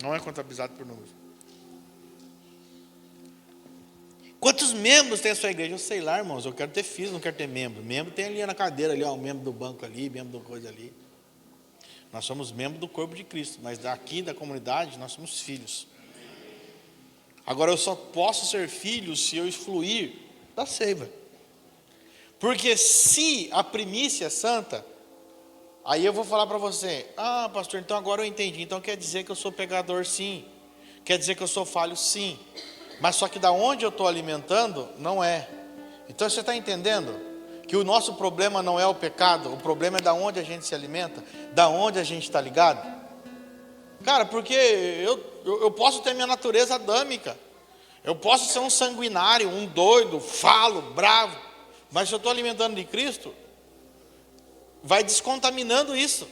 Não é contabilizado por números. Quantos membros tem a sua igreja? Eu sei lá, irmãos, eu quero ter filhos, não quero ter membro. Membro tem ali na cadeira, ali, um membro do banco ali, membro da coisa ali. Nós somos membros do corpo de Cristo, mas daqui da comunidade nós somos filhos. Agora eu só posso ser filho se eu excluir da seiva. Porque se a primícia é santa, aí eu vou falar para você, pastor, então agora eu entendi, então quer dizer que eu sou pecador sim, quer dizer que eu sou falho sim, mas só que da onde eu estou alimentando, não é. Então você está entendendo que o nosso problema não é o pecado, o problema é da onde a gente se alimenta, da onde a gente está ligado. Cara, porque eu posso ter minha natureza adâmica, eu posso ser um sanguinário, um doido, falo, bravo, mas se eu estou alimentando de Cristo, vai descontaminando isso.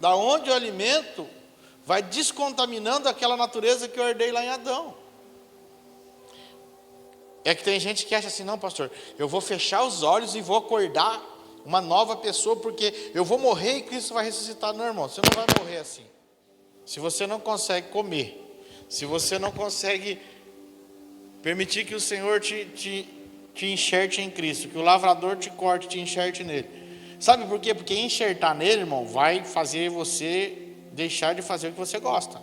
Da onde eu alimento, vai descontaminando aquela natureza que eu herdei lá em Adão. É que tem gente que acha assim, não, pastor, eu vou fechar os olhos e vou acordar uma nova pessoa, porque eu vou morrer e Cristo vai ressuscitar. Não, irmão, você não vai morrer assim. Se você não consegue comer, se você não consegue permitir que o Senhor te enxerte em Cristo, que o lavrador te corte, te enxerte nele. Sabe por quê? Porque enxertar nele, irmão, vai fazer você deixar de fazer o que você gosta.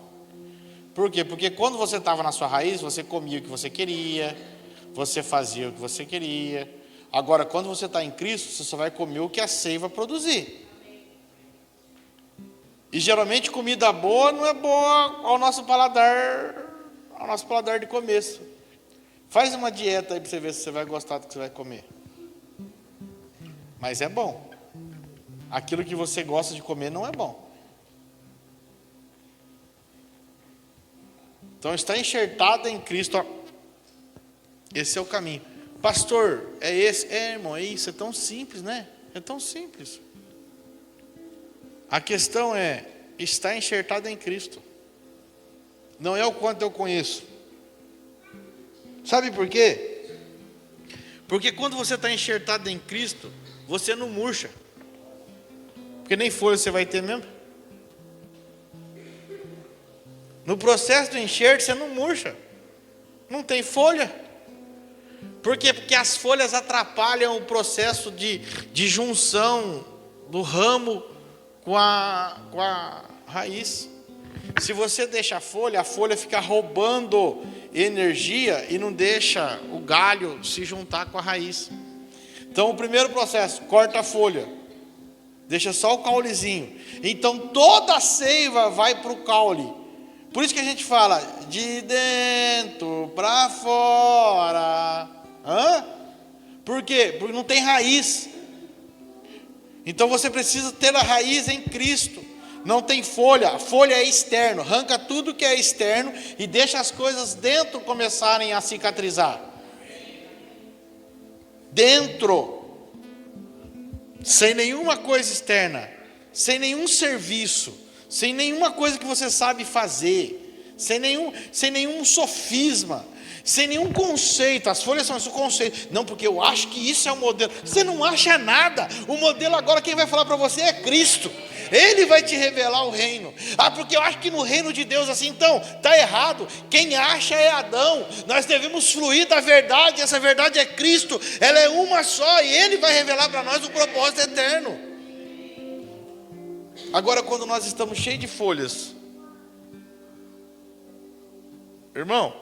Por quê? Porque quando você estava na sua raiz, você comia o que você queria, você fazia o que você queria. Agora, quando você está em Cristo, você só vai comer o que a seiva produzir. E geralmente comida boa não é boa ao nosso paladar de começo. Faz uma dieta aí para você ver se você vai gostar do que você vai comer. Mas é bom. Aquilo que você gosta de comer não é bom. Então está enxertado em Cristo. Esse é o caminho. Pastor, é esse? Irmão, é isso. É tão simples, né? É tão simples. A questão é, está enxertado em Cristo. Não é o quanto eu conheço. Sabe por quê? Porque quando você está enxertado em Cristo, você não murcha. Porque nem folha você vai ter mesmo. No processo do enxerto você não murcha. Não tem folha. Por quê? Porque as folhas atrapalham o processo de junção do ramo com a raiz. Se você deixa a folha fica roubando energia e não deixa o galho se juntar com a raiz. Então o primeiro processo, corta a folha, deixa só o caulezinho. Então toda a seiva vai para o caule. Por isso que a gente fala de dentro para fora. Por quê? Porque não tem raiz. Então você precisa ter a raiz em Cristo. Não tem folha, a folha é externo. Arranca tudo que é externo e deixa as coisas dentro começarem a cicatrizar. Dentro. Sem nenhuma coisa externa. Sem nenhum serviço. Sem nenhuma coisa que você sabe fazer. Sem nenhum sofisma. Sem nenhum conceito. As folhas são esse conceito. Não, porque eu acho que isso é o modelo. Você não acha nada. O modelo agora quem vai falar para você é Cristo. Ele vai te revelar o reino. Porque eu acho que no reino de Deus assim, então, está errado. Quem acha é Adão. Nós devemos fluir da verdade. Essa verdade é Cristo. Ela é uma só e Ele vai revelar para nós o propósito eterno. Agora quando nós estamos cheios de folhas, irmão,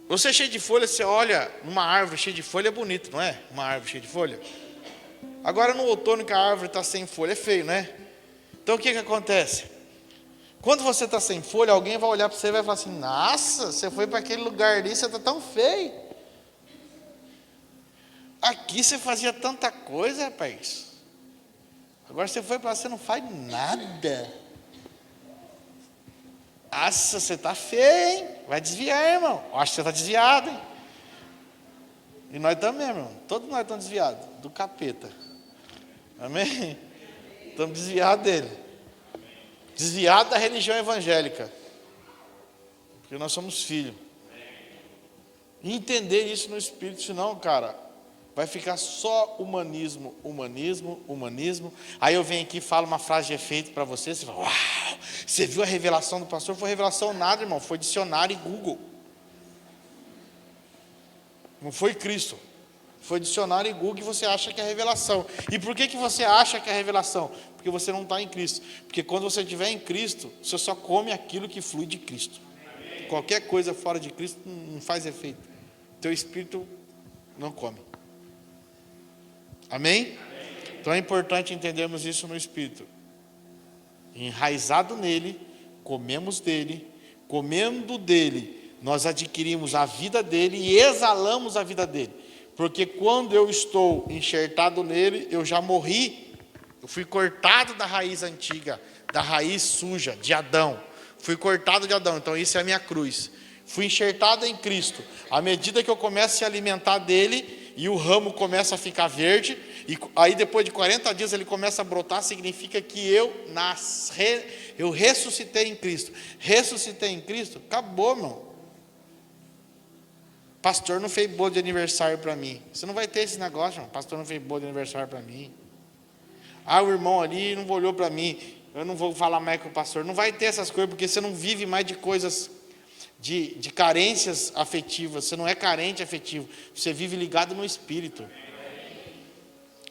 você cheio de folha, você olha numa árvore cheia de folha, é bonito, não é? Uma árvore cheia de folha. Agora no outono que a árvore está sem folha, é feio, né? Então o que acontece? Quando você está sem folha, alguém vai olhar para você e vai falar assim: nossa, você foi para aquele lugar ali, você está tão feio. Aqui você fazia tanta coisa, rapaz. Agora você foi para lá, você não faz nada. Nossa, você está feio, hein? Vai desviar, irmão. Acho que você está desviado, hein? E nós também, irmão. Todos nós estamos desviados do capeta. Amém? Estamos desviados dele. Desviados da religião evangélica. Porque nós somos filhos. E entender isso no Espírito, senão, cara, vai ficar só humanismo. Aí eu venho aqui e falo uma frase de efeito para você. Você fala: uau, você viu a revelação do pastor? Foi revelação nada, irmão. Foi dicionário e Google. Não foi Cristo. Foi dicionário e Google e você acha que é revelação. E por que você acha que é revelação? Porque você não está em Cristo. Porque quando você estiver em Cristo, você só come aquilo que flui de Cristo. Qualquer coisa fora de Cristo não faz efeito. Teu espírito não come. Amém? Então é importante entendermos isso no Espírito. Enraizado nele, comemos dele, comendo dele, nós adquirimos a vida dele e exalamos a vida dele. Porque quando eu estou enxertado nele, eu já morri. Eu fui cortado da raiz antiga, da raiz suja, de Adão. Fui cortado de Adão, então isso é a minha cruz. Fui enxertado em Cristo. À medida que eu começo a se alimentar dele, e o ramo começa a ficar verde, e aí depois de 40 dias ele começa a brotar, significa que eu ressuscitei em Cristo. Ressuscitei em Cristo, acabou, irmão. Pastor não fez bolo de aniversário para mim. Você não vai ter esse negócio, irmão. Pastor não fez bolo de aniversário para mim. O irmão ali não olhou para mim. Eu não vou falar mais com o pastor. Não vai ter essas coisas, porque você não vive mais de coisas, de carências afetivas. Você não é carente afetivo. Você vive ligado no Espírito.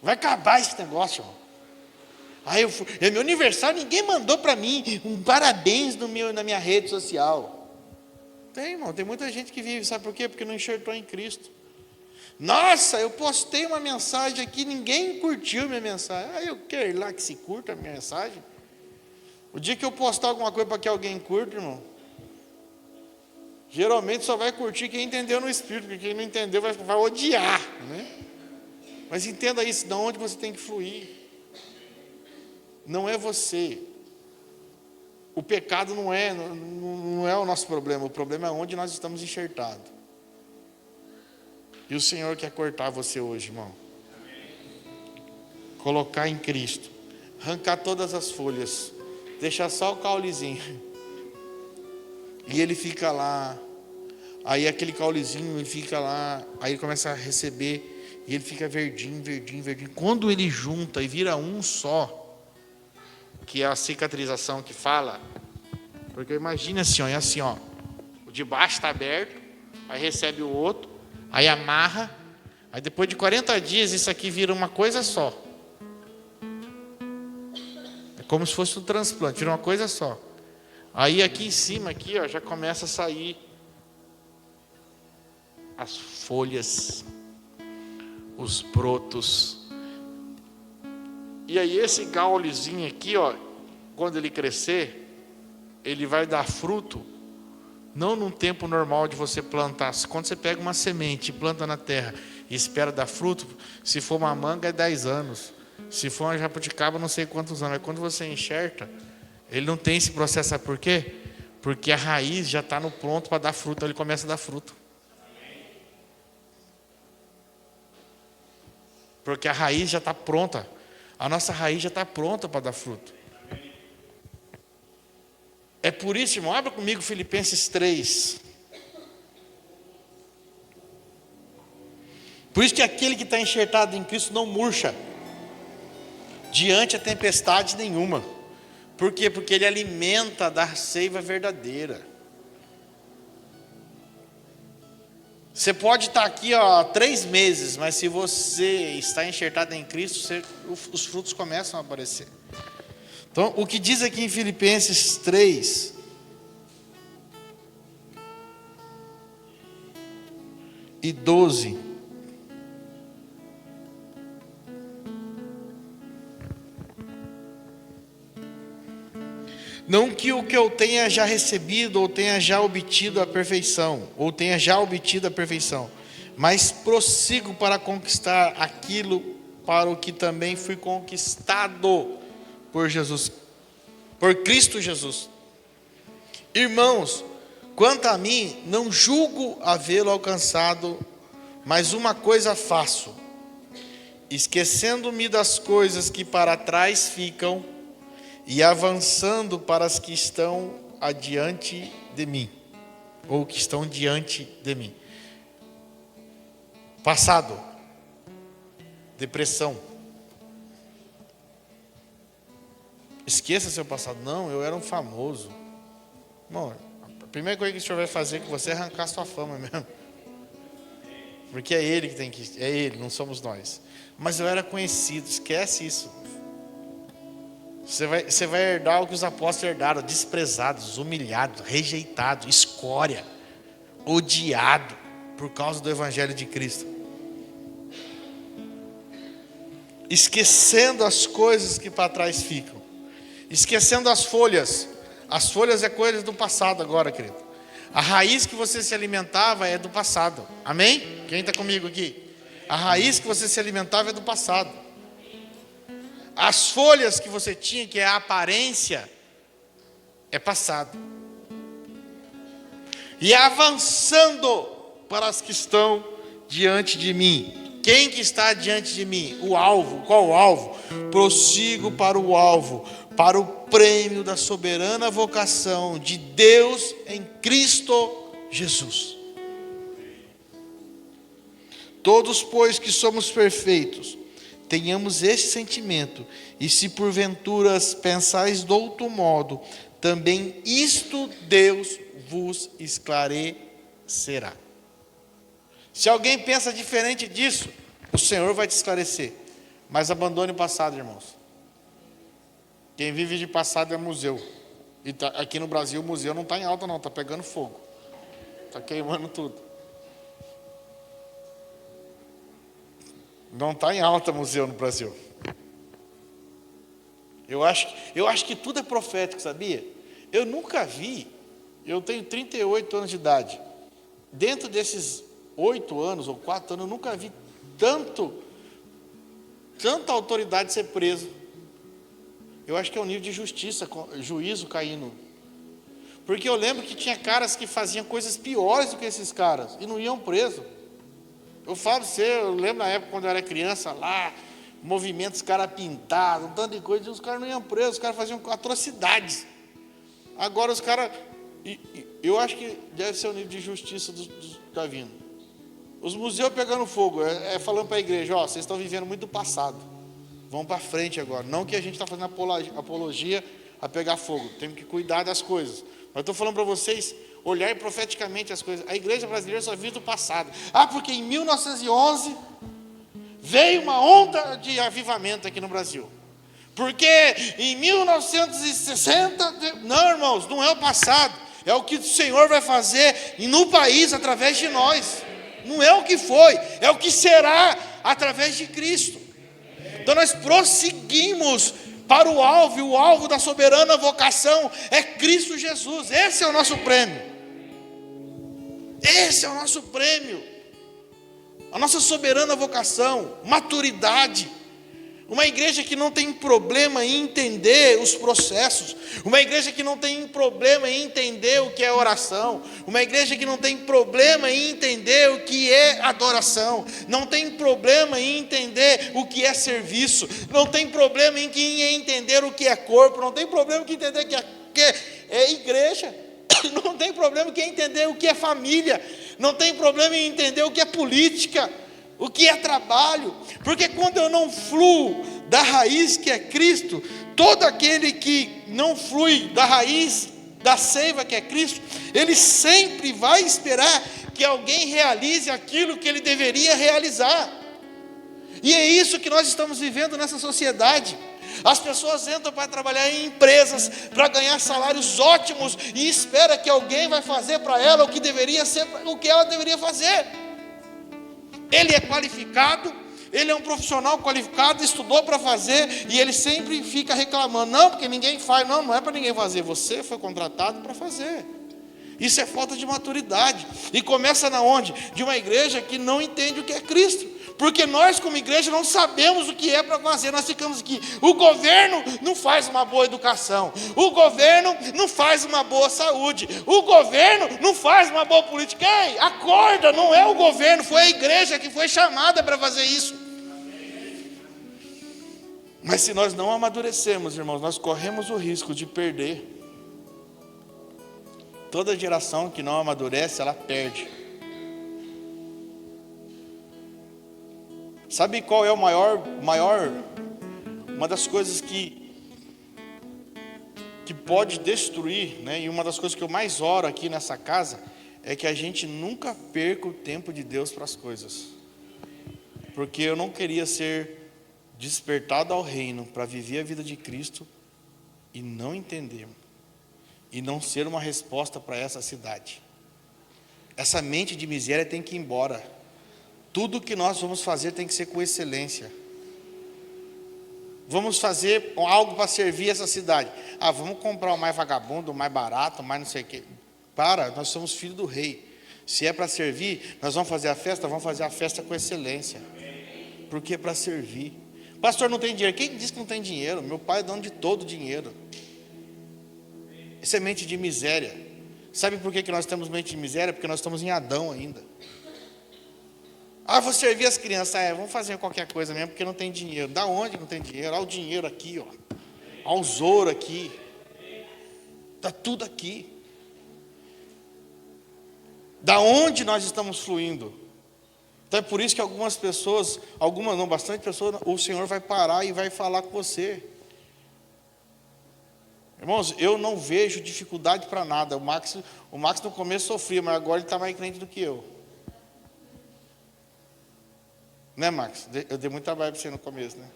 Vai acabar esse negócio, irmão. É meu aniversário, ninguém mandou para mim um parabéns na minha rede social. Tem, irmão, tem muita gente que vive, sabe por quê? Porque não enxertou em Cristo. Nossa, eu postei uma mensagem aqui, ninguém curtiu minha mensagem. Eu quero ir lá que se curta a minha mensagem. O dia que eu postar alguma coisa para que alguém curta, irmão, geralmente só vai curtir quem entendeu no Espírito, porque quem não entendeu vai odiar, né? Mas entenda isso, de onde você tem que fluir. Não é você. O pecado não é o nosso problema. O problema é onde nós estamos enxertados. E o Senhor quer cortar você hoje, irmão. Colocar em Cristo. Arrancar todas as folhas. Deixar só o caulezinho. E ele fica lá. Aí aquele caulezinho, ele fica lá, aí ele começa a receber, e ele fica verdinho, verdinho, verdinho. Quando ele junta e vira um só, que é a cicatrização que fala, porque imagina assim, ó, é assim, ó, o de baixo está aberto, aí recebe o outro, aí amarra, aí depois de 40 dias isso aqui vira uma coisa só. É como se fosse um transplante, vira uma coisa só. Aí aqui em cima, aqui, ó, já começa a sair as folhas, os brotos. E aí esse caulezinho aqui, ó, quando ele crescer, ele vai dar fruto, não num tempo normal de você plantar. Quando você pega uma semente e planta na terra e espera dar fruto, se for uma manga é 10 anos, se for uma jabuticaba não sei quantos anos. Mas quando você enxerta, ele não tem esse processo. Sabe por quê? Porque a raiz já está no pronto para dar fruto, então ele começa a dar fruto. Porque a raiz já está pronta. A nossa raiz já está pronta para dar fruto. É por isso, irmão, abra comigo Filipenses 3. Por isso que aquele que está enxertado em Cristo não murcha diante a tempestade nenhuma. Por quê? Porque ele alimenta da seiva verdadeira. Você pode estar aqui, ó, 3 meses, mas se você está enxertado em Cristo, os frutos começam a aparecer. Então, o que diz aqui em Filipenses 3, e 12. Não que o que eu tenha já recebido, ou tenha já obtido a perfeição, mas prossigo para conquistar aquilo para o que também fui conquistado por Jesus, por Cristo Jesus. Irmãos, quanto a mim, não julgo havê-lo alcançado, mas uma coisa faço, esquecendo-me das coisas que para trás ficam, e avançando para as que estão adiante de mim, ou que estão diante de mim. Passado, depressão. Esqueça seu passado. Não, eu era um famoso. Bom, a primeira coisa que o Senhor vai fazer com você é arrancar sua fama mesmo. Porque é Ele que tem que... É Ele, não somos nós. Mas eu era conhecido, esquece isso. Você vai herdar o que os apóstolos herdaram: desprezados, humilhados, rejeitados, escória, odiado por causa do Evangelho de Cristo. Esquecendo as coisas que para trás ficam, esquecendo as folhas. As folhas é coisa do passado agora, querido. A raiz que você se alimentava é do passado. Amém? Quem está comigo aqui? A raiz que você se alimentava é do passado. As folhas que você tinha, que é a aparência, é passado. E avançando para as que estão diante de mim. Quem que está diante de mim? O alvo. Qual o alvo? Prossigo para o alvo, para o prêmio da soberana vocação de Deus em Cristo Jesus. Todos, pois, que somos perfeitos, tenhamos este sentimento, e se porventura pensais de outro modo, também isto Deus vos esclarecerá. Se alguém pensa diferente disso, o Senhor vai te esclarecer. Mas abandone o passado, irmãos. Quem vive de passado é museu. E aqui no Brasil o museu não está em alta não, está pegando fogo. Está queimando tudo. Não está em alta museu no Brasil. Eu acho que tudo é profético, sabia? Eu nunca vi, eu tenho 38 anos de idade. Dentro desses 8 anos ou 4 anos, eu nunca vi tanta autoridade ser preso. Eu acho que é o nível de justiça, juízo caindo. Porque eu lembro que tinha caras que faziam coisas piores do que esses caras e não iam preso. Eu falo para você, eu lembro na época quando eu era criança lá, movimentos, caras pintados, um tanto de coisa, e os caras não iam presos, os caras faziam atrocidades. Agora os caras Eu acho que deve ser o nível de justiça que está vindo. Os museus pegando fogo, falando para a igreja, ó, vocês estão vivendo muito do passado. Vamos para frente agora. Não que a gente está fazendo apologia a pegar fogo. Temos que cuidar das coisas. Mas estou falando para vocês, olhar profeticamente as coisas. A igreja brasileira só vive do passado. Porque em 1911 veio uma onda de avivamento aqui no Brasil. Porque em 1960... Não, irmãos, não é o passado. É o que o Senhor vai fazer no país através de nós. Não é o que foi, é o que será através de Cristo. Então nós prosseguimos para o alvo, e o alvo da soberana vocação é Cristo Jesus. Esse é o nosso prêmio. Esse é o nosso prêmio. A nossa soberana vocação, maturidade. Uma igreja que não tem problema em entender os processos. Uma igreja que não tem problema em entender o que é oração. Uma igreja que não tem problema em entender o que é adoração. Não tem problema em entender o que é serviço. Não tem problema em entender o que é corpo. Não tem problema em entender o que é igreja. Não tem problema em entender o que é família. Não tem problema em entender o que é política. O que é trabalho? Porque quando eu não fluo da raiz que é Cristo, todo aquele que não flui da raiz da seiva que é Cristo, ele sempre vai esperar que alguém realize aquilo que ele deveria realizar. E é isso que nós estamos vivendo nessa sociedade. As pessoas entram para trabalhar em empresas, para ganhar salários ótimos, e espera que alguém vai fazer para ela o que deveria ser, o que ela deveria fazer. Ele é qualificado, ele é um profissional qualificado, estudou para fazer, e ele sempre fica reclamando, não, porque ninguém faz. Não, não é para ninguém fazer, você foi contratado para fazer. Isso é falta de maturidade, e começa na onde? De uma igreja que não entende o que é Cristo, porque nós como igreja não sabemos o que é para fazer. Nós ficamos aqui, o governo não faz uma boa educação, o governo não faz uma boa saúde, o governo não faz uma boa política. Ei, acorda, não é o governo, foi a igreja que foi chamada para fazer isso. Mas se nós não amadurecemos, irmãos, nós corremos o risco de perder. Toda geração que não amadurece, ela perde. Sabe qual é o maior, uma das coisas que pode destruir, né? E uma das coisas que eu mais oro aqui nessa casa, é que a gente nunca perca o tempo de Deus para as coisas. Porque eu não queria ser despertado ao reino para viver a vida de Cristo e não entender, e não ser uma resposta para essa cidade. Essa mente de miséria tem que ir embora. Tudo que nós vamos fazer tem que ser com excelência. Vamos fazer algo para servir essa cidade. Vamos comprar o mais vagabundo, o mais barato, o mais não sei o quê. Nós somos filhos do rei. Se é para servir, nós vamos fazer a festa com excelência. Porque é para servir. Pastor, não tem dinheiro. Quem disse que não tem dinheiro? Meu pai é dono de todo o dinheiro. Isso é mente de miséria. Sabe por que nós temos mente de miséria? Porque nós estamos em Adão ainda. Vou servir as crianças. Vamos fazer qualquer coisa mesmo, porque não tem dinheiro. Da onde não tem dinheiro? Olha o dinheiro aqui, ó. Olha o ouro aqui. Está tudo aqui. Da onde nós estamos fluindo? Então é por isso que bastante pessoas, o Senhor vai parar e vai falar com você. Irmãos, eu não vejo dificuldade para nada. O Max no começo sofria, mas agora ele está mais crente do que eu. Né, Max? Eu dei muito trabalho para você no começo, né?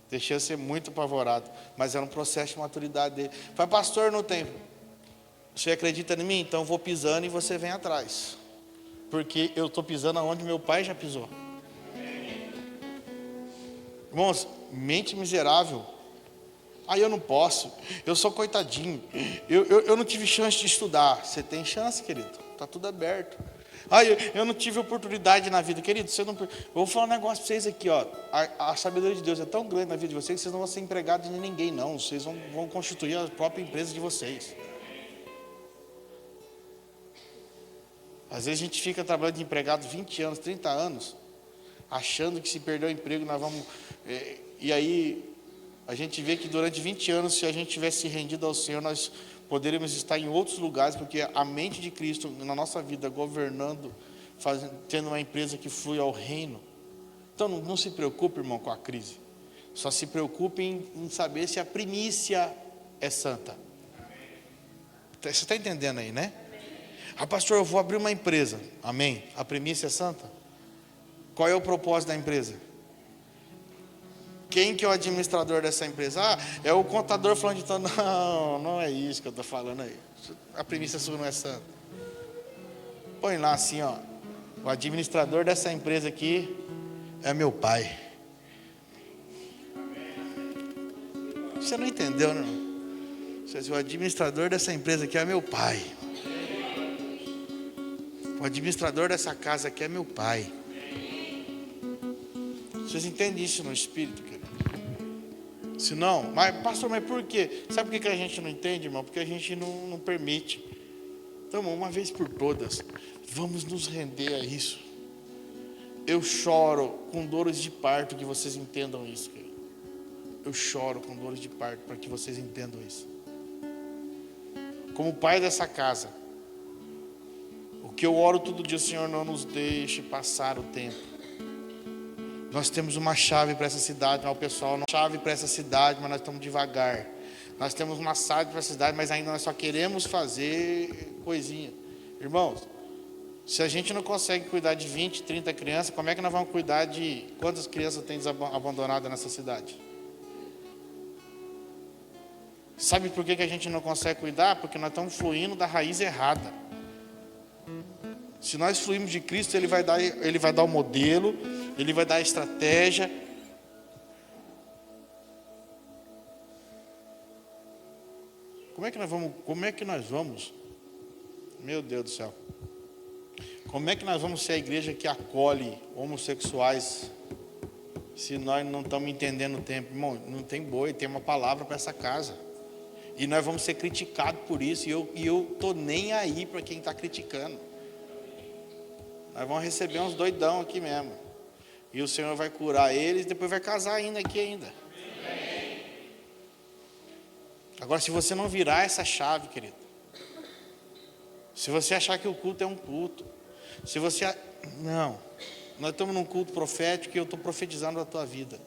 Deixei eu ser muito apavorado. Mas era um processo de maturidade dele. Falei, pastor, não tem. Você acredita em mim? Então eu vou pisando e você vem atrás. Porque eu estou pisando aonde meu pai já pisou. Irmãos, mente miserável. Eu não posso. Eu sou coitadinho. Eu não tive chance de estudar. Você tem chance, querido. Está tudo aberto. Eu não tive oportunidade na vida. Querido, eu vou falar um negócio para vocês aqui, ó. A sabedoria de Deus é tão grande na vida de vocês que vocês não vão ser empregados de ninguém, não. Vocês vão constituir a própria empresa de vocês. Às vezes a gente fica trabalhando de empregado 20 anos, 30 anos, achando que se perder o emprego nós vamos... E aí a gente vê que durante 20 anos, se a gente tivesse rendido ao Senhor, nós Poderíamos estar em outros lugares, porque a mente de Cristo na nossa vida, governando, tendo uma empresa que flui ao reino. Então não se preocupe, irmão, com a crise. Só se preocupe em saber se a primícia é santa. Você está entendendo aí, né? Ah, pastor, eu vou abrir uma empresa. Amém? A primícia é santa? Qual é o propósito da empresa? Quem que é o administrador dessa empresa? Ah, é o contador falando de tal. Não, não é isso que eu estou falando aí. A primícia sua não é santa. Põe lá assim, ó. O administrador dessa empresa aqui é meu pai. Você não entendeu, não? Você diz, o administrador dessa empresa aqui é meu pai. O administrador dessa casa aqui é meu pai. Vocês entendem isso no espírito, querido? Se não, mas pastor, mas por quê? Sabe por que a gente não entende, irmão? Porque a gente não permite. Então, uma vez por todas, vamos nos render a isso. Eu choro com dores de parto que vocês entendam isso, querido. Eu choro com dores de parto para que vocês entendam isso. Como pai dessa casa, o que eu oro todo dia, Senhor, não nos deixe passar o tempo. Nós temos uma chave para essa cidade, mas o pessoal não tem chave para essa cidade, mas nós estamos devagar. Nós temos uma chave para essa cidade, mas ainda nós só queremos fazer coisinha. Irmãos, se a gente não consegue cuidar de 20, 30 crianças, como é que nós vamos cuidar de quantas crianças tem abandonadas nessa cidade? Sabe por que a gente não consegue cuidar? Porque nós estamos fluindo da raiz errada. Se nós fluirmos de Cristo, Ele vai dar o modelo, Ele vai dar a estratégia. Como é que nós vamos? Meu Deus do céu. Como é que nós vamos ser a igreja que acolhe homossexuais se nós não estamos entendendo o tempo? Irmão, não tem boi, tem uma palavra para essa casa. E nós vamos ser criticados por isso. E eu estou nem aí para quem está criticando. Nós vamos receber uns doidão aqui mesmo. E o Senhor vai curar eles e depois vai casar ainda aqui ainda. Agora, se você não virar essa chave, querido. Se você achar que o culto é um culto. Se você... Não. Nós estamos num culto profético e eu estou profetizando a tua vida.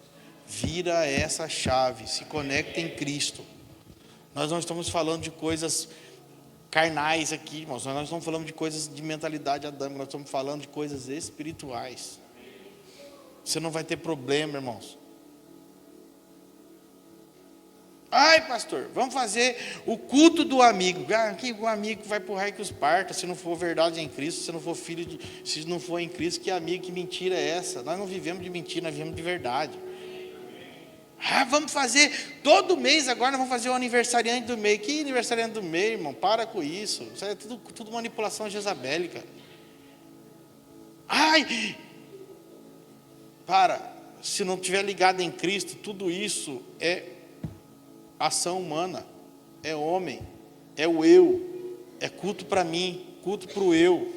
Vira essa chave. Se conecta em Cristo. Nós não estamos falando de coisas carnais aqui, irmãos. Nós não estamos falando de coisas de mentalidade adâmica. Nós estamos falando de coisas espirituais. Você não vai ter problema, irmãos. Ai, pastor, vamos fazer o culto do amigo. Que o amigo vai para o raio que os parta, se não for verdade em Cristo, se não for se não for em Cristo, que amigo, que mentira é essa? Nós não vivemos de mentira, nós vivemos de verdade. Vamos fazer todo mês agora, nós vamos fazer o aniversariante do mês. Que aniversariante do mês, irmão? Para com isso. Isso é tudo manipulação jezabélica. Se não estiver ligado em Cristo, tudo isso é ação humana, é homem, é o eu, é culto para mim, culto para o eu.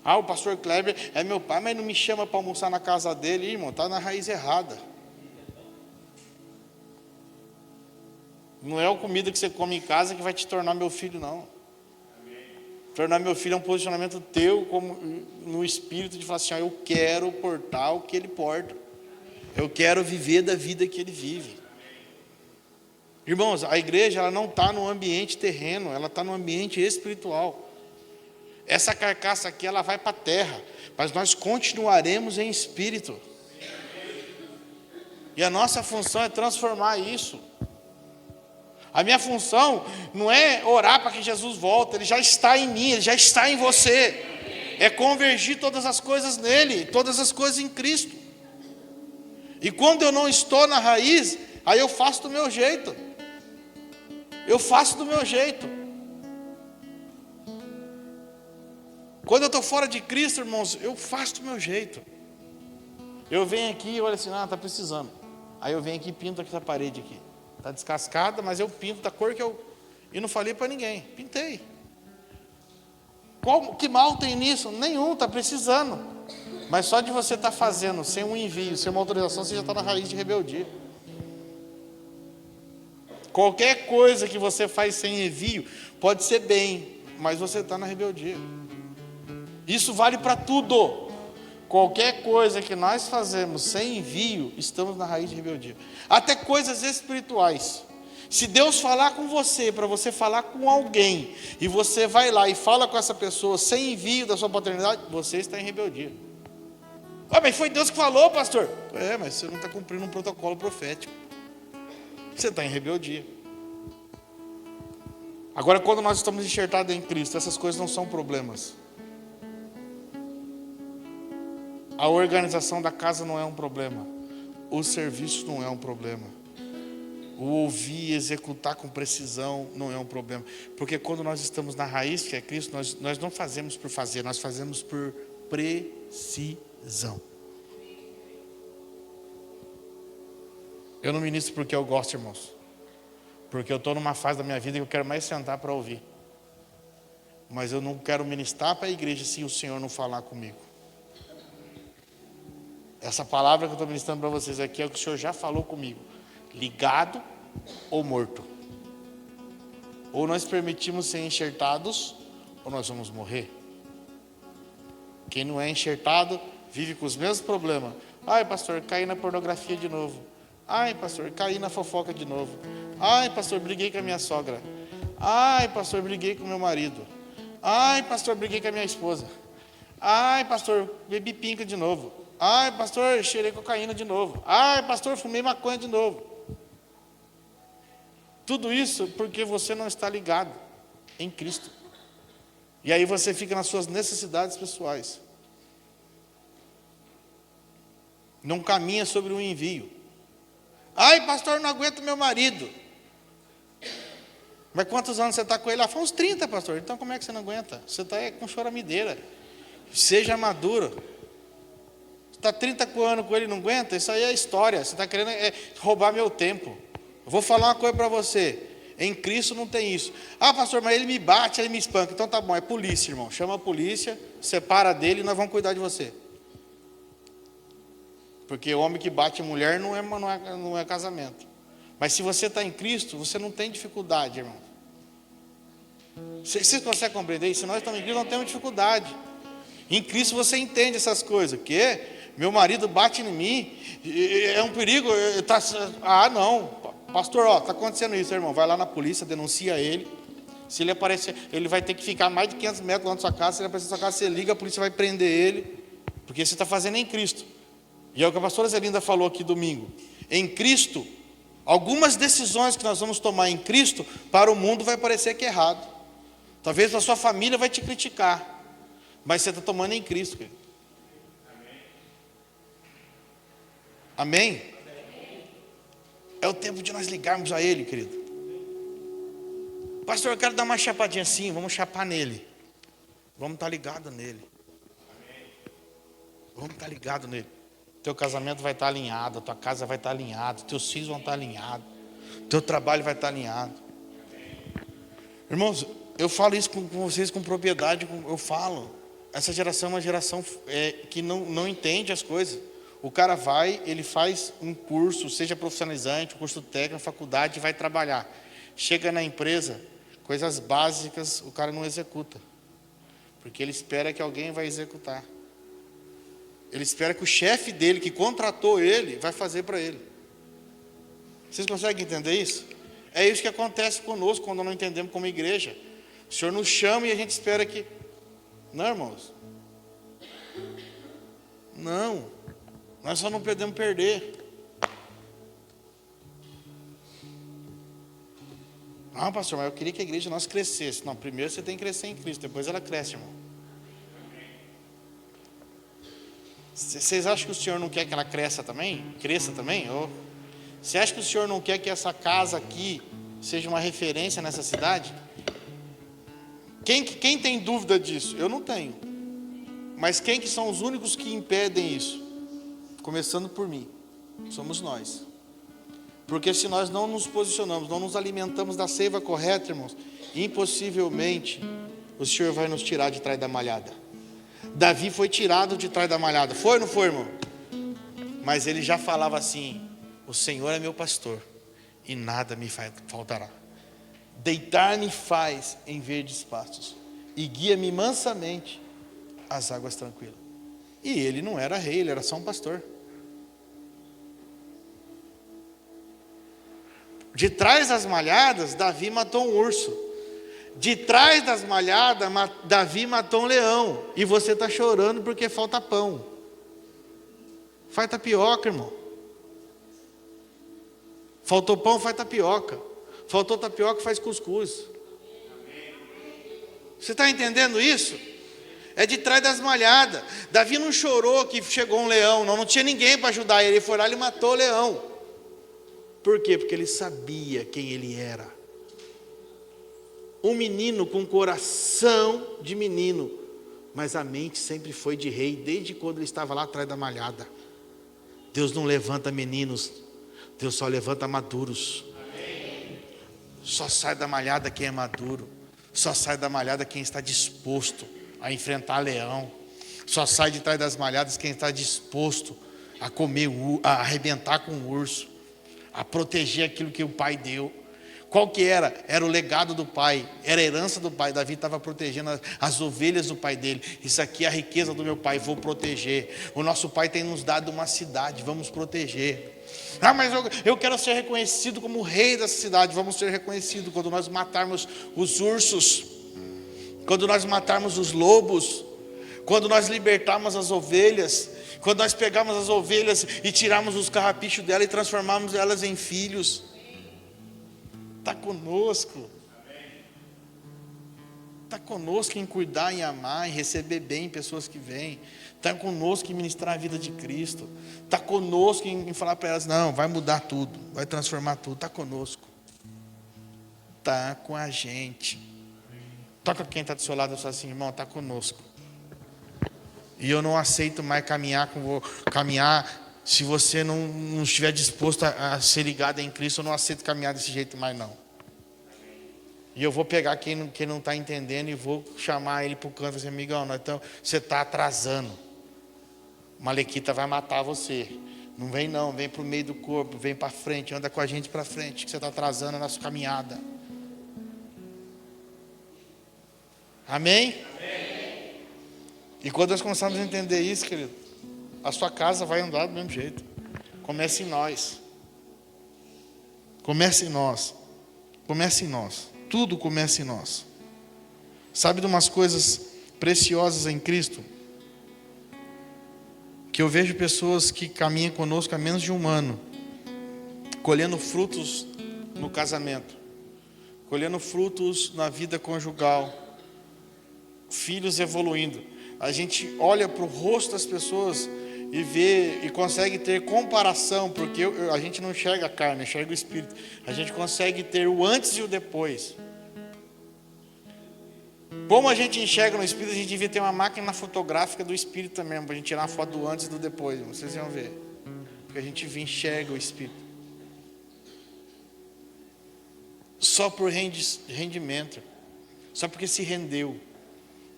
O pastor Kleber é meu pai, mas não me chama para almoçar na casa dele, irmão, está na raiz errada. Não é a comida que você come em casa que vai te tornar meu filho, não. Tornar meu filho é um posicionamento teu, como no espírito, de falar assim, eu quero portar o que ele porta. Eu quero viver da vida que ele vive. Irmãos, a igreja ela não está no ambiente terreno, ela está no ambiente espiritual. Essa carcaça aqui, ela vai para a terra, mas nós continuaremos em espírito. E a nossa função é transformar isso. A minha função não é orar para que Jesus volte, Ele já está em mim, Ele já está em você. É convergir todas as coisas nele, todas as coisas em Cristo. E quando eu não estou na raiz, aí eu faço do meu jeito. Eu faço do meu jeito. Quando eu estou fora de Cristo, irmãos, eu faço do meu jeito. Eu venho aqui e olho assim, está precisando. Aí eu venho aqui e pinto essa parede aqui. Está descascada, mas eu pinto da cor que eu... E não falei para ninguém, pintei. Que mal tem nisso? Nenhum, está precisando. Mas só de você estar fazendo, sem um envio, sem uma autorização, você já está na raiz de rebeldia. Qualquer coisa que você faz sem envio, pode ser bem, mas você está na rebeldia. Isso vale para tudo. Qualquer coisa que nós fazemos sem envio, estamos na raiz de rebeldia. Até coisas espirituais. Se Deus falar com você, para você falar com alguém, e você vai lá e fala com essa pessoa sem envio da sua paternidade, você está em rebeldia. Mas foi Deus que falou, pastor. Mas você não está cumprindo um protocolo profético. Você está em rebeldia. Agora, quando nós estamos enxertados em Cristo, essas coisas não são problemas. A organização da casa não é um problema. O serviço não é um problema. O ouvir e executar com precisão não é um problema. Porque quando nós estamos na raiz, que é Cristo, nós não fazemos por fazer, nós fazemos por precisão. Eu não ministro porque eu gosto, irmãos. Porque eu estou numa fase da minha vida que eu quero mais sentar para ouvir. Mas eu não quero ministrar para a igreja se o Senhor não falar comigo. Essa palavra que eu estou ministrando para vocês aqui é o que o Senhor já falou comigo. Ligado ou morto. Ou nós permitimos ser enxertados, ou nós vamos morrer. Quem não é enxertado, vive com os mesmos problemas. Ai, pastor, caí na pornografia de novo. Ai, pastor, caí na fofoca de novo. Ai, pastor, briguei com a minha sogra. Ai, pastor, briguei com o meu marido. Ai, pastor, briguei com a minha esposa. Ai, pastor, bebi pinga de novo. Ai, pastor, cheirei cocaína de novo. Ai, pastor, fumei maconha de novo. Tudo isso porque você não está ligado em Cristo. E aí você fica nas suas necessidades pessoais. Não caminha sobre um envio. Ai, pastor, não aguento meu marido. Mas quantos anos você está com ele? Faz uns 30, pastor. Então como é que você não aguenta? Você está com choramindeira. Seja maduro. Você está 30 anos com ele e não aguenta? Isso aí é história. Você está querendo roubar meu tempo. Eu vou falar uma coisa para você. Em Cristo não tem isso. Pastor, mas ele me bate, ele me espanca. Então tá bom, é polícia, irmão. Chama a polícia, separa dele e nós vamos cuidar de você. Porque homem que bate mulher não é casamento. Mas se você está em Cristo, você não tem dificuldade, irmão. Vocês conseguem compreender isso? Se nós estamos em Cristo, não temos dificuldade. Em Cristo você entende essas coisas. Que meu marido bate em mim, é um perigo. Não, pastor, está acontecendo isso, irmão. Vai lá na polícia, denuncia ele. Se ele aparecer, ele vai ter que ficar mais de 500 metros lá na sua casa. Se ele aparecer na sua casa, você liga, a polícia vai prender ele. Porque você está fazendo em Cristo. E é o que a pastora Zelinda falou aqui domingo. Em Cristo, algumas decisões que nós vamos tomar em Cristo, para o mundo vai parecer que é errado. Talvez a sua família vai te criticar. Mas você está tomando em Cristo, querido. Amém? É o tempo de nós ligarmos a Ele, querido. Pastor, eu quero dar uma chapadinha assim. Vamos chapar nele. Vamos estar ligado nele. Vamos estar ligado nele. Teu casamento vai estar alinhado, a tua casa vai estar alinhada, teus filhos vão estar alinhados, teu trabalho vai estar alinhado. Irmãos, eu falo isso com vocês com propriedade, eu falo. Essa geração é uma geração que não entende as coisas. O cara vai, ele faz um curso, seja profissionalizante, um curso técnico, faculdade, e vai trabalhar. Chega na empresa, coisas básicas, o cara não executa. Porque ele espera que alguém vai executar. Ele espera que o chefe dele, que contratou ele, vai fazer para ele. Vocês conseguem entender isso? É isso que acontece conosco quando não entendemos como igreja. O Senhor nos chama e a gente espera que... Não, irmãos. Não. Nós só não podemos perder. Não, pastor, mas eu queria que a igreja nossa crescesse. Não, primeiro você tem que crescer em Cristo, depois ela cresce, irmão. Vocês acham que o Senhor não quer que ela cresça também? Ou você acha que o Senhor não quer que essa casa aqui seja uma referência nessa cidade? Quem tem dúvida disso? Eu não tenho. Mas quem que são os únicos que impedem isso? Começando por mim. Somos nós. Porque se nós não nos posicionamos, não nos alimentamos da seiva correta, irmãos, impossivelmente o Senhor vai nos tirar de trás da malhada. Davi foi tirado de trás da malhada. Foi ou não foi, irmão? Mas ele já falava assim: o Senhor é meu pastor e nada me faltará. Deitar-me faz em verdes pastos, e guia-me mansamente às águas tranquilas. E ele não era rei, ele era só um pastor. De trás das malhadas, Davi matou um urso. De trás das malhadas, Davi matou um leão. E você está chorando porque falta pão. Faz tapioca, irmão. Faltou pão, faz tapioca. Faltou tapioca, faz cuscuz. Você está entendendo isso? É de trás das malhadas. Davi não chorou que chegou um leão, não tinha ninguém para ajudar ele. Ele foi lá e matou o leão. Por quê? Porque ele sabia quem ele era. Um menino com coração de menino, mas a mente sempre foi de rei, desde quando ele estava lá atrás da malhada. Deus não levanta meninos, Deus só levanta maduros. Só sai da malhada quem é maduro. Só sai da malhada quem está disposto a enfrentar leão. Só sai de trás das malhadas quem está disposto a comer, a arrebentar com o urso, a proteger aquilo que o pai deu. Qual que era? Era o legado do pai, era a herança do pai. Davi estava protegendo as ovelhas do pai dele. Isso aqui é a riqueza do meu pai, vou proteger. O nosso pai tem nos dado uma cidade, vamos proteger. Ah, mas eu quero ser reconhecido como o rei dessa cidade. Vamos ser reconhecidos quando nós matarmos os ursos, quando nós matarmos os lobos, quando nós libertarmos as ovelhas, quando nós pegarmos as ovelhas e tirarmos os carrapichos dela e transformarmos elas em filhos. Está conosco. Está conosco em cuidar, em amar, em receber bem pessoas que vêm. Está conosco em ministrar a vida de Cristo. Está conosco em falar para elas, não, vai mudar tudo, vai transformar tudo. Está conosco. Está com a gente. Toca quem está do seu lado e fala assim, irmão, está conosco. E eu não aceito mais caminhar se você não estiver disposto a ser ligado em Cristo. Eu não aceito caminhar desse jeito mais não. E eu vou pegar quem não está entendendo e vou chamar ele para o canto e dizer, amigão, então, você está atrasando. Malequita vai matar você. Não vem não, vem para o meio do corpo, vem para frente, anda com a gente para frente, que você está atrasando a nossa caminhada. Amém? Amém? E quando nós começarmos a entender isso, querido, a sua casa vai andar do mesmo jeito. Comece em nós. Comece em nós. Comece em nós. Tudo começa em nós. Sabe de umas coisas preciosas em Cristo? Que eu vejo pessoas que caminham conosco há menos de um ano, colhendo frutos no casamento, colhendo frutos na vida conjugal, filhos evoluindo. A gente olha para o rosto das pessoas e vê e consegue ter comparação, porque a gente não enxerga a carne, enxerga o espírito. A gente consegue ter o antes e o depois. Como a gente enxerga no espírito, a gente devia ter uma máquina fotográfica do espírito também, para a gente tirar uma foto do antes e do depois. Vocês vão ver, porque a gente enxerga o espírito. Só por rendimento, só porque se rendeu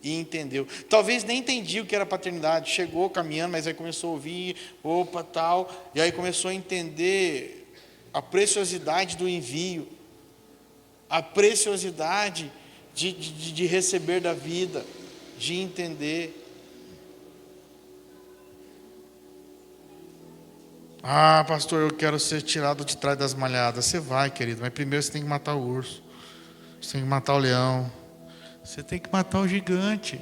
e entendeu. Talvez nem entendia o que era paternidade, chegou caminhando, mas aí começou a ouvir, opa, tal, e aí começou a entender a preciosidade do envio, a preciosidade de receber da vida, de entender. Ah, pastor, eu quero ser tirado de trás das malhadas. Você vai, querido, mas primeiro você tem que matar o urso, você tem que matar o leão, você tem que matar o gigante.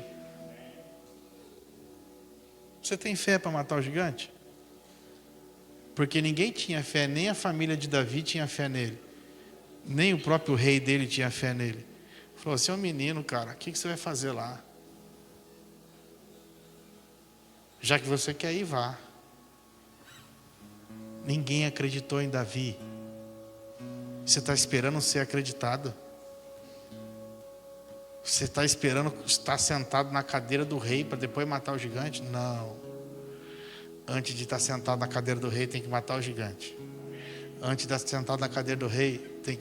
Você tem fé para matar o gigante? Porque ninguém tinha fé, nem a família de Davi tinha fé nele, nem o próprio rei dele tinha fé nele. Falou, você é um menino, cara, o que você vai fazer lá? Já que você quer ir, vá. Ninguém acreditou em Davi. Você está esperando ser acreditado? Você está esperando estar sentado na cadeira do rei para depois matar o gigante? Não. Antes de estar sentado na cadeira do rei, tem que matar o gigante. Antes de estar sentado na cadeira do rei, tem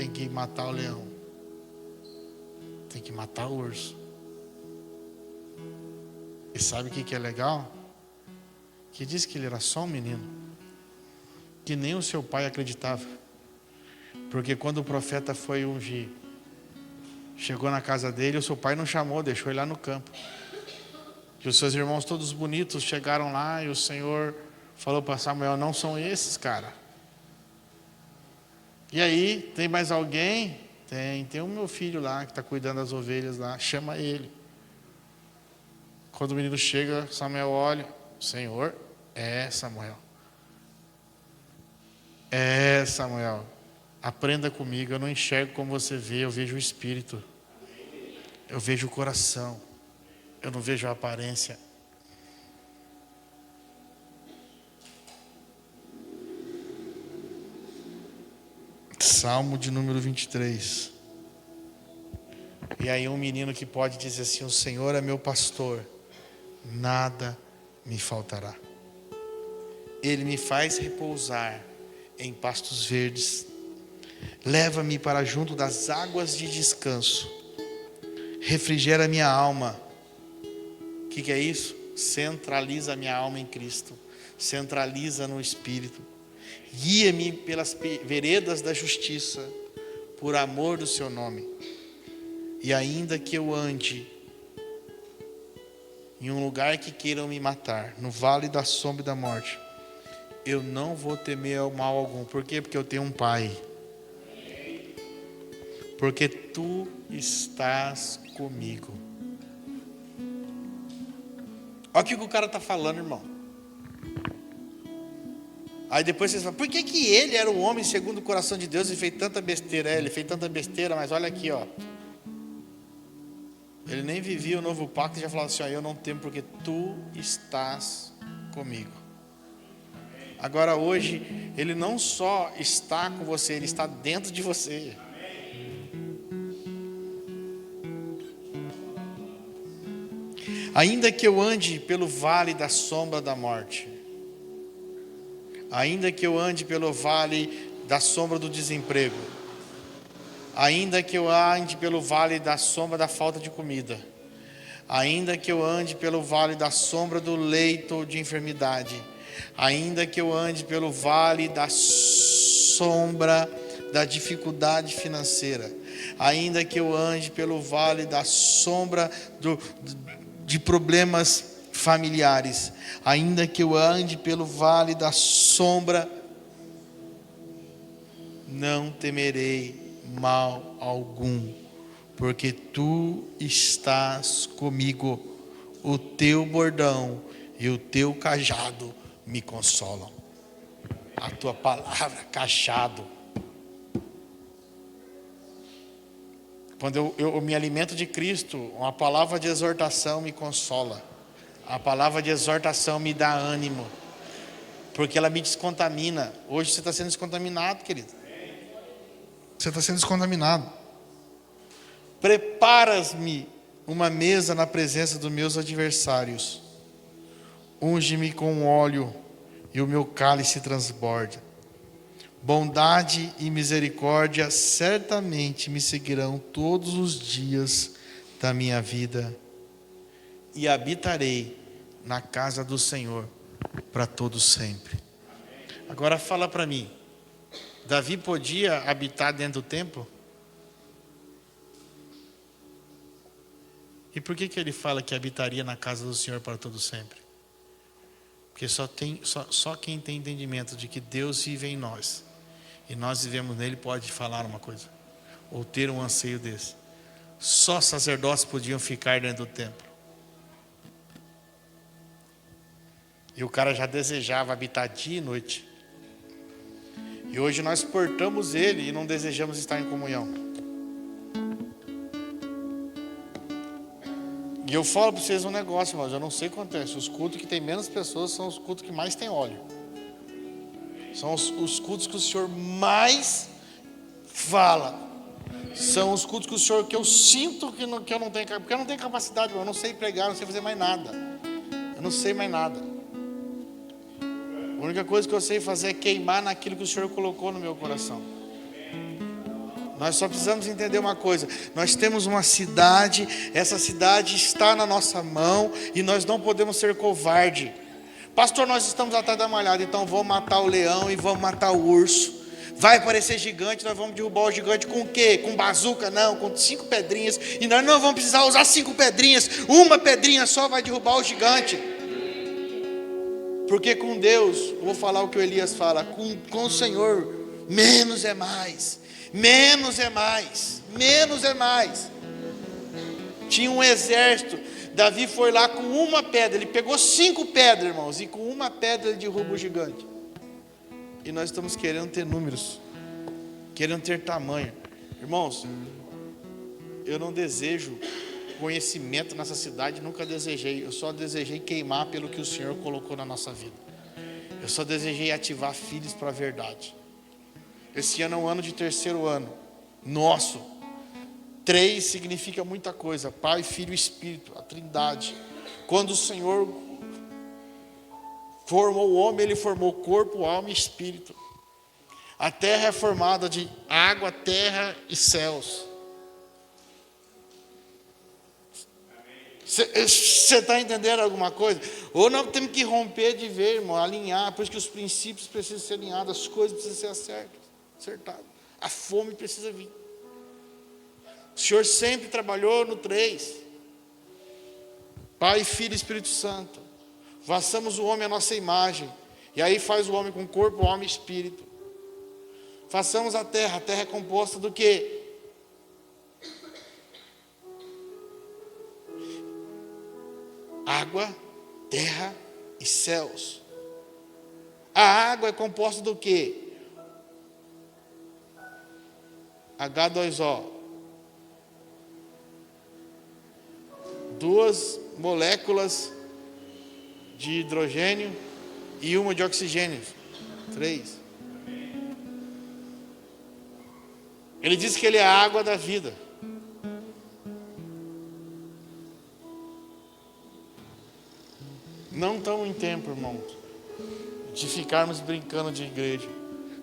que matar o leão. Tem que matar o urso. E sabe o que é legal? Que diz que ele era só um menino, que nem o seu pai acreditava. Porque quando o profeta foi ungir, chegou na casa dele, o seu pai não chamou, deixou ele lá no campo. E os seus irmãos todos bonitos chegaram lá e o Senhor falou para Samuel: não são esses, cara. E aí, tem mais alguém? Tem o meu filho lá que está cuidando das ovelhas lá, chama ele. Quando o menino chega, Samuel olha: Senhor, Samuel. Samuel, aprenda comigo, eu não enxergo como você vê, eu vejo o espírito. Eu vejo o coração, eu não vejo a aparência. Salmo de número 23. E aí um menino que pode dizer assim: o Senhor é meu pastor, nada me faltará. Ele me faz repousar em pastos verdes, leva-me para junto das águas de descanso, refrigera minha alma. O que é isso? Centraliza minha alma em Cristo, centraliza no Espírito. Guia-me pelas veredas da justiça, por amor do seu nome. E ainda que eu ande em um lugar que queiram me matar, no vale da sombra e da morte, eu não vou temer mal algum. Por quê? Porque eu tenho um Pai. Porque tu estás comigo. Olha o que o cara está falando, irmão. Aí depois vocês falam: por que ele era um homem segundo o coração de Deus e fez tanta besteira? Ele fez tanta besteira, mas olha aqui, ó. Ele nem vivia o novo pacto e já falava assim: ó, eu não temo porque tu estás comigo. Agora hoje, ele não só está com você, ele está dentro de você. Ainda que eu ande pelo vale da sombra da morte, ainda que eu ande pelo vale da sombra do desemprego, ainda que eu ande pelo vale da sombra da falta de comida, ainda que eu ande pelo vale da sombra do leito de enfermidade, ainda que eu ande pelo vale da sombra da dificuldade financeira, ainda que eu ande pelo vale da sombra de problemas familiares, ainda que eu ande pelo vale da sombra, não temerei mal algum, porque tu estás comigo. O teu bordão e o teu cajado me consolam. A tua palavra, cajado. Quando eu me alimento de Cristo, uma palavra de exortação me consola. A palavra de exortação me dá ânimo, porque ela me descontamina. Hoje você está sendo descontaminado, querido. Você está sendo descontaminado. Preparas-me uma mesa na presença dos meus adversários. Unge-me com óleo e o meu cálice transborda. Bondade e misericórdia certamente me seguirão todos os dias da minha vida, e habitarei na casa do Senhor para todo sempre. Agora fala para mim, Davi podia habitar dentro do templo? E por que ele fala que habitaria na casa do Senhor para todo sempre? Porque só quem tem entendimento de que Deus vive em nós e nós vivemos nele pode falar uma coisa, ou ter um anseio desse. Só sacerdotes podiam ficar dentro do templo. E o cara já desejava habitar dia e noite. E hoje nós portamos ele e não desejamos estar em comunhão. E eu falo para vocês um negócio, mas eu não sei o que acontece. Os cultos que tem menos pessoas são os cultos que mais tem óleo. São os cultos que o Senhor mais fala. São os cultos que o Senhor, que eu sinto que eu não tenho, porque eu não tenho capacidade, eu não sei pregar, eu não sei fazer mais nada. Eu não sei mais nada. A única coisa que eu sei fazer é queimar naquilo que o Senhor colocou no meu coração. Nós só precisamos entender uma coisa: nós temos uma cidade, essa cidade está na nossa mão e nós não podemos ser covarde. Pastor, nós estamos atrás da malhada, então vamos matar o leão e vamos matar o urso. Vai aparecer gigante, nós vamos derrubar o gigante com o quê? Com bazuca? Não, com 5 pedrinhas. E nós não vamos precisar usar 5 pedrinhas. Uma pedrinha só vai derrubar o gigante. Porque com Deus, eu vou falar o que o Elias fala, com o Senhor, menos é mais. Menos é mais. Menos é mais. Tinha um exército. Davi foi lá com uma pedra. Ele pegou 5 pedras, irmãos. E com uma pedra ele derruba o gigante. E nós estamos querendo ter números, querendo ter tamanho. Irmãos, eu não desejo conhecimento nessa cidade, nunca desejei. Eu só desejei queimar pelo que o Senhor colocou na nossa vida. Eu só desejei ativar filhos para a verdade. Esse ano é um ano de 3º ano nosso. 3 significa muita coisa: Pai, Filho e Espírito, a Trindade. Quando o Senhor formou o homem, Ele formou corpo, alma e espírito. A terra é formada de água, terra e céus. Você está entendendo alguma coisa? Ou nós temos que romper de ver, irmão, alinhar. Por isso que os princípios precisam ser alinhados, as coisas precisam ser acertadas. A fome precisa vir. O Senhor sempre trabalhou no 3. Pai, Filho e Espírito Santo. Façamos o homem à nossa imagem. E aí faz o homem com corpo, alma e espírito. Façamos a terra é composta do quê? Água, terra e céus. A água é composta do quê? H2O. 2 moléculas de hidrogênio e uma de oxigênio. 3. Ele diz que ele é a água da vida. Não estamos em tempo, irmãos, de ficarmos brincando de igreja.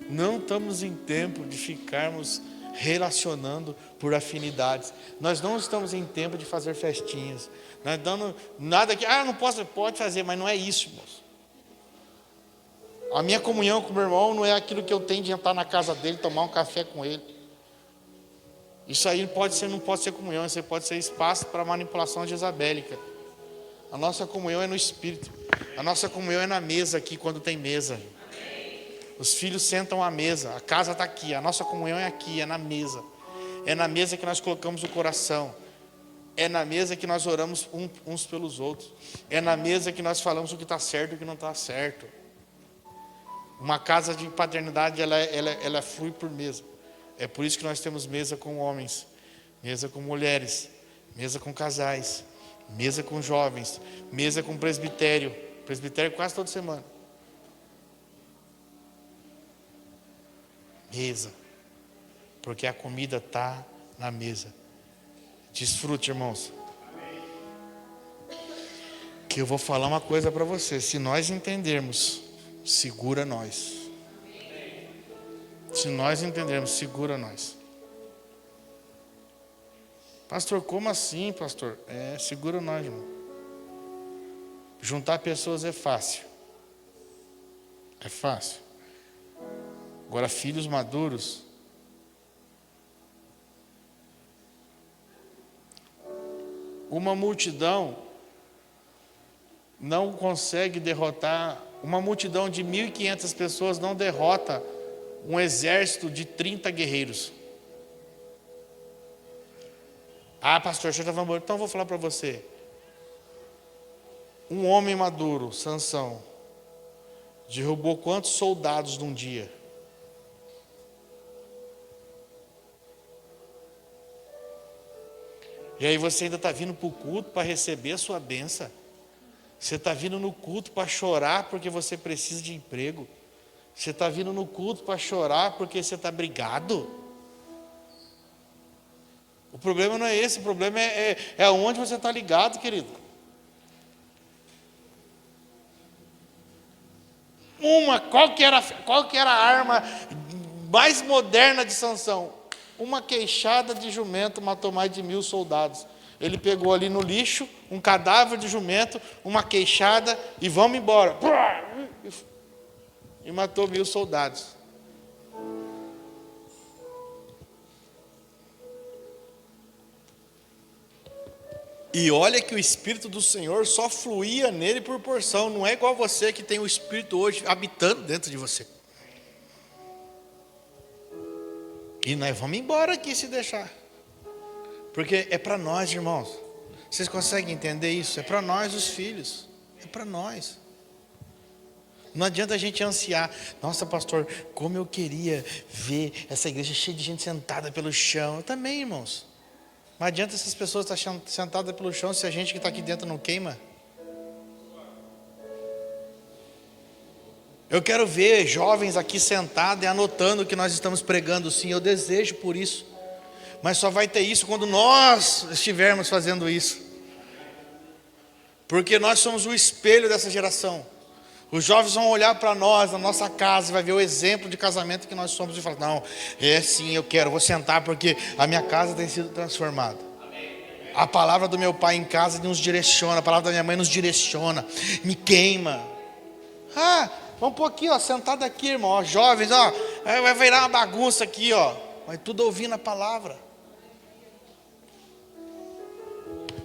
Não estamos em tempo de ficarmos relacionando por afinidades. Nós não estamos em tempo de fazer festinhas. Nós dando nada que, não posso, pode fazer, mas não é isso, irmãos. A minha comunhão com o meu irmão não é aquilo que eu tenho de entrar na casa dele, tomar um café com ele. Isso aí não pode ser comunhão, isso aí pode ser espaço para manipulação jezabélica. A nossa comunhão é no Espírito. A nossa comunhão é na mesa aqui, quando tem mesa. Os filhos sentam à mesa, a casa está aqui, a nossa comunhão é aqui, é na mesa. É na mesa que nós colocamos o coração. É na mesa que nós oramos uns pelos outros. É na mesa que nós falamos o que está certo e o que não está certo. Uma casa de paternidade, ela flui por mesa. É por isso que nós temos mesa com homens, mesa com mulheres, mesa com casais, mesa com jovens, mesa com presbitério. Presbitério quase toda semana. Mesa. Porque a comida está na mesa. Desfrute, irmãos. Que eu vou falar uma coisa para você. Se nós entendermos, segura nós. Se nós entendermos, segura nós. Pastor, como assim, pastor? Segura nós, irmão. Juntar pessoas é fácil. É fácil. Agora, filhos maduros, uma multidão não consegue derrotar, uma multidão de 1.500 pessoas não derrota um exército de 30 guerreiros. Pastor, você está falando, então eu vou falar para você. Um homem maduro, Sansão, derrubou quantos soldados num dia? E aí você ainda está vindo para o culto para receber a sua bênção. Você está vindo no culto para chorar porque você precisa de emprego. Você está vindo no culto para chorar porque você está brigado. O problema não é esse, o problema é onde você está ligado, querido. Qual que era a arma mais moderna de Sansão? Uma queixada de jumento matou mais de 1.000 soldados. Ele pegou ali no lixo um cadáver de jumento, uma queixada e vamos embora. E matou 1.000 soldados. E olha que o Espírito do Senhor só fluía nele por porção. Não é igual você que tem o Espírito hoje habitando dentro de você. E nós vamos embora aqui se deixar. Porque é para nós, irmãos. Vocês conseguem entender isso? É para nós, os filhos. É para nós. Não adianta a gente ansiar. Nossa, pastor, como eu queria ver essa igreja cheia de gente sentada pelo chão. Eu também, irmãos. Não adianta essas pessoas estar sentadas pelo chão se a gente que está aqui dentro não queima. Eu quero ver jovens aqui sentados e anotando o que nós estamos pregando, sim. Eu desejo por isso. Mas só vai ter isso quando nós estivermos fazendo isso. Porque nós somos o espelho dessa geração. Os jovens vão olhar para nós, na nossa casa, e vai ver o exemplo de casamento que nós somos e falar, não, é sim, eu quero, vou sentar porque a minha casa tem sido transformada. A palavra do meu pai em casa nos direciona, a palavra da minha mãe nos direciona, me queima. Vamos pôr aqui, ó, sentado aqui, irmão, ó, jovens, ó, vai virar uma bagunça aqui, ó, vai tudo ouvindo a palavra.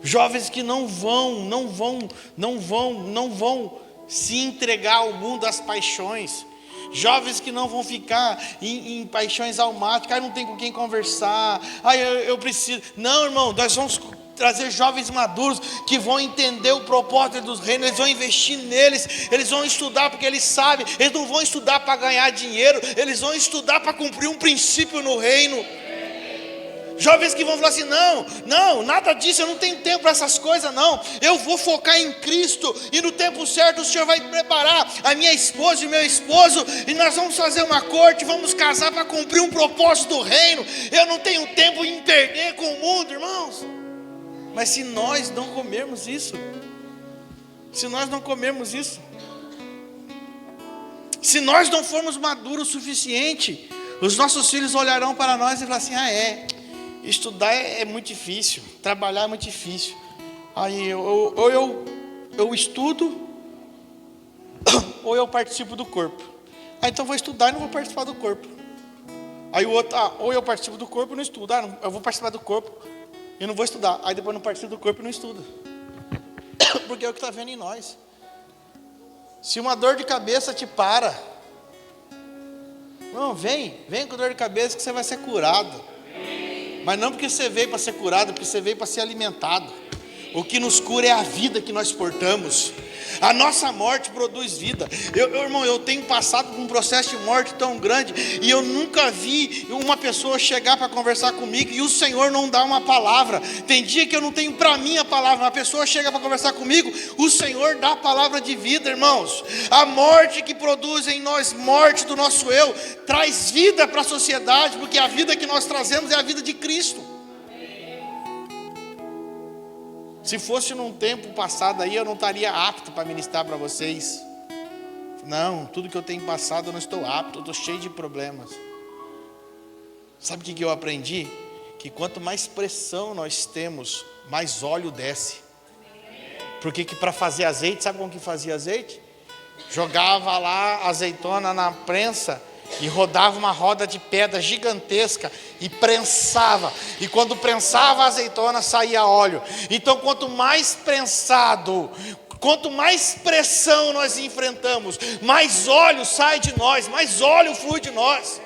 Jovens que não vão se entregar ao mundo das paixões. Jovens que não vão ficar em paixões almáticas. Não tem com quem conversar. Eu preciso. Não, irmão, nós vamos trazer jovens maduros que vão entender o propósito dos reinos. Eles vão investir neles. Eles vão estudar porque eles sabem. Eles não vão estudar para ganhar dinheiro. Eles vão estudar para cumprir um princípio no reino. Jovens que vão falar assim, não, nada disso, eu não tenho tempo para essas coisas, não. Eu vou focar em Cristo, e no tempo certo o Senhor vai preparar a minha esposa e meu esposo, e nós vamos fazer uma corte, vamos casar para cumprir um propósito do reino. Eu não tenho tempo em perder com o mundo, irmãos. Mas se nós não comermos isso, se nós não formos maduros o suficiente, os nossos filhos olharão para nós e falarão assim, estudar é muito difícil, trabalhar é muito difícil. Aí eu estudo, ou eu participo do corpo. Então eu vou estudar e não vou participar do corpo. Aí o outro, ou eu participo do corpo e não estudo. Eu vou participar do corpo e não vou estudar. Aí depois não participo do corpo e não estudo. Porque é o que está vendo em nós. Se uma dor de cabeça te para, não, vem com dor de cabeça que você vai ser curado. Mas não porque você veio para ser curado, porque você veio para ser alimentado. O que nos cura é a vida que nós portamos. A nossa morte produz vida. Irmão, eu tenho passado por um processo de morte tão grande, e eu nunca vi uma pessoa chegar para conversar comigo e o Senhor não dá uma palavra. Tem dia que eu não tenho para mim a palavra, uma pessoa chega para conversar comigo, o Senhor dá a palavra de vida, irmãos. A morte que produz em nós, morte do nosso eu, traz vida para a sociedade, porque a vida que nós trazemos é a vida de Cristo. Se fosse num tempo passado aí, eu não estaria apto para ministrar para vocês. Não, tudo que eu tenho passado eu não estou apto, eu estou cheio de problemas. Sabe o que eu aprendi? Que quanto mais pressão nós temos, mais óleo desce. Porque que para fazer azeite, sabe como que fazia azeite? Jogava lá azeitona na prensa e rodava uma roda de pedra gigantesca e prensava, e quando prensava a azeitona saía óleo. Então quanto mais prensado, quanto mais pressão nós enfrentamos, mais óleo sai de nós, mais óleo flui de nós.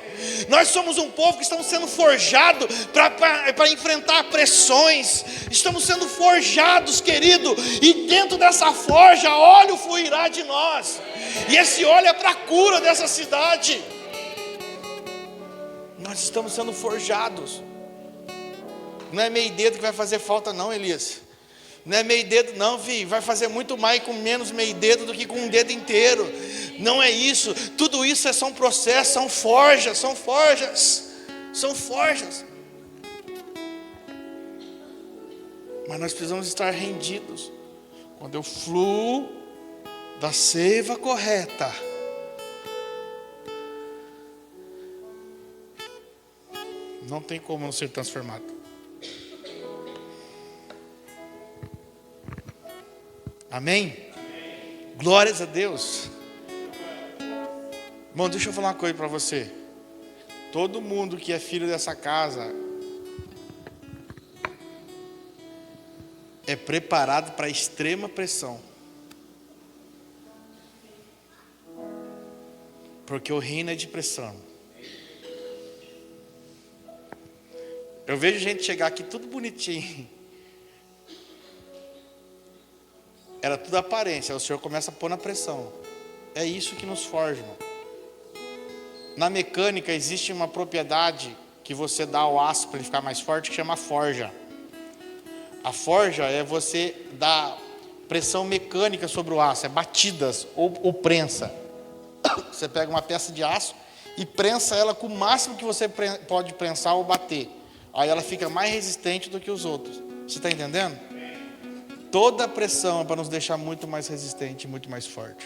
Nós somos um povo que estamos sendo forjados para enfrentar pressões. Estamos sendo forjados, querido, e dentro dessa forja óleo fluirá de nós, e esse óleo é para a cura dessa cidade. Nós estamos sendo forjados. Não é meio dedo que vai fazer falta não, Elias. Não é meio dedo não, filho. Vai fazer muito mais com menos meio dedo do que com um dedo inteiro. Não é isso. Tudo isso são processos, são forjas. Mas nós precisamos estar rendidos. Quando eu fluo da seiva correta, não tem como não ser transformado. Amém? Glórias a Deus. Irmão, deixa eu falar uma coisa para você. Todo mundo que é filho dessa casa é preparado para extrema pressão. Porque o reino é de pressão. Eu vejo gente chegar aqui tudo bonitinho. Era tudo aparência. Aí o Senhor começa a pôr na pressão. É isso que nos forja, irmão. Na mecânica existe uma propriedade que você dá ao aço para ele ficar mais forte, que chama forja. A forja é você dar pressão mecânica sobre o aço, é batidas ou prensa. Você pega uma peça de aço e prensa ela com o máximo que você pode prensar ou bater. Aí ela fica mais resistente do que os outros. Você está entendendo? Toda a pressão é para nos deixar muito mais resistente, muito mais forte.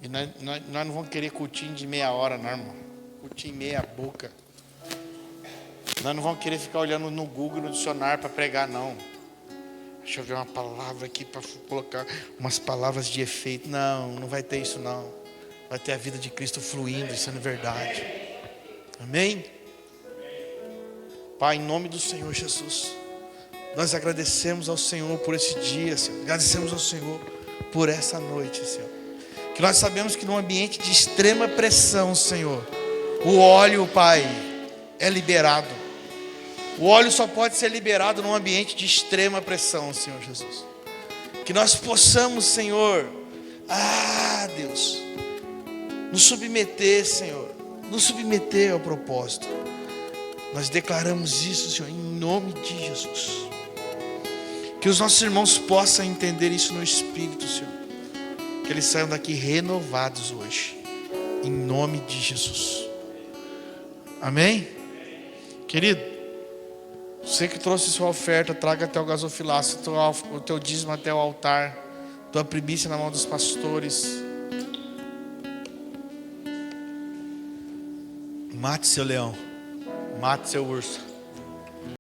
E nós não vamos querer cultinho de meia hora, não, irmão. Cultinho meia boca. Nós não vamos querer ficar olhando no Google, no dicionário para pregar, não. Deixa eu ver uma palavra aqui para colocar umas palavras de efeito. Não vai ter isso, não. Vai ter a vida de Cristo fluindo, isso é verdade. Amém? Pai, em nome do Senhor Jesus, nós agradecemos ao Senhor por esse dia, Senhor. Agradecemos ao Senhor por essa noite, Senhor. Que nós sabemos que num ambiente de extrema pressão, Senhor, o óleo, Pai, é liberado. O óleo só pode ser liberado num ambiente de extrema pressão, Senhor Jesus. Que nós possamos, Senhor, Deus, nos submeter, Senhor, nos submeter ao propósito. Nós declaramos isso, Senhor, em nome de Jesus. Que os nossos irmãos possam entender isso no Espírito, Senhor. Que eles saiam daqui renovados hoje, em nome de Jesus. Amém? Querido, você que trouxe sua oferta, traga até o gasofilácio, o teu dízimo até o altar, tua primícia na mão dos pastores. Mate seu leão, mate seu urso.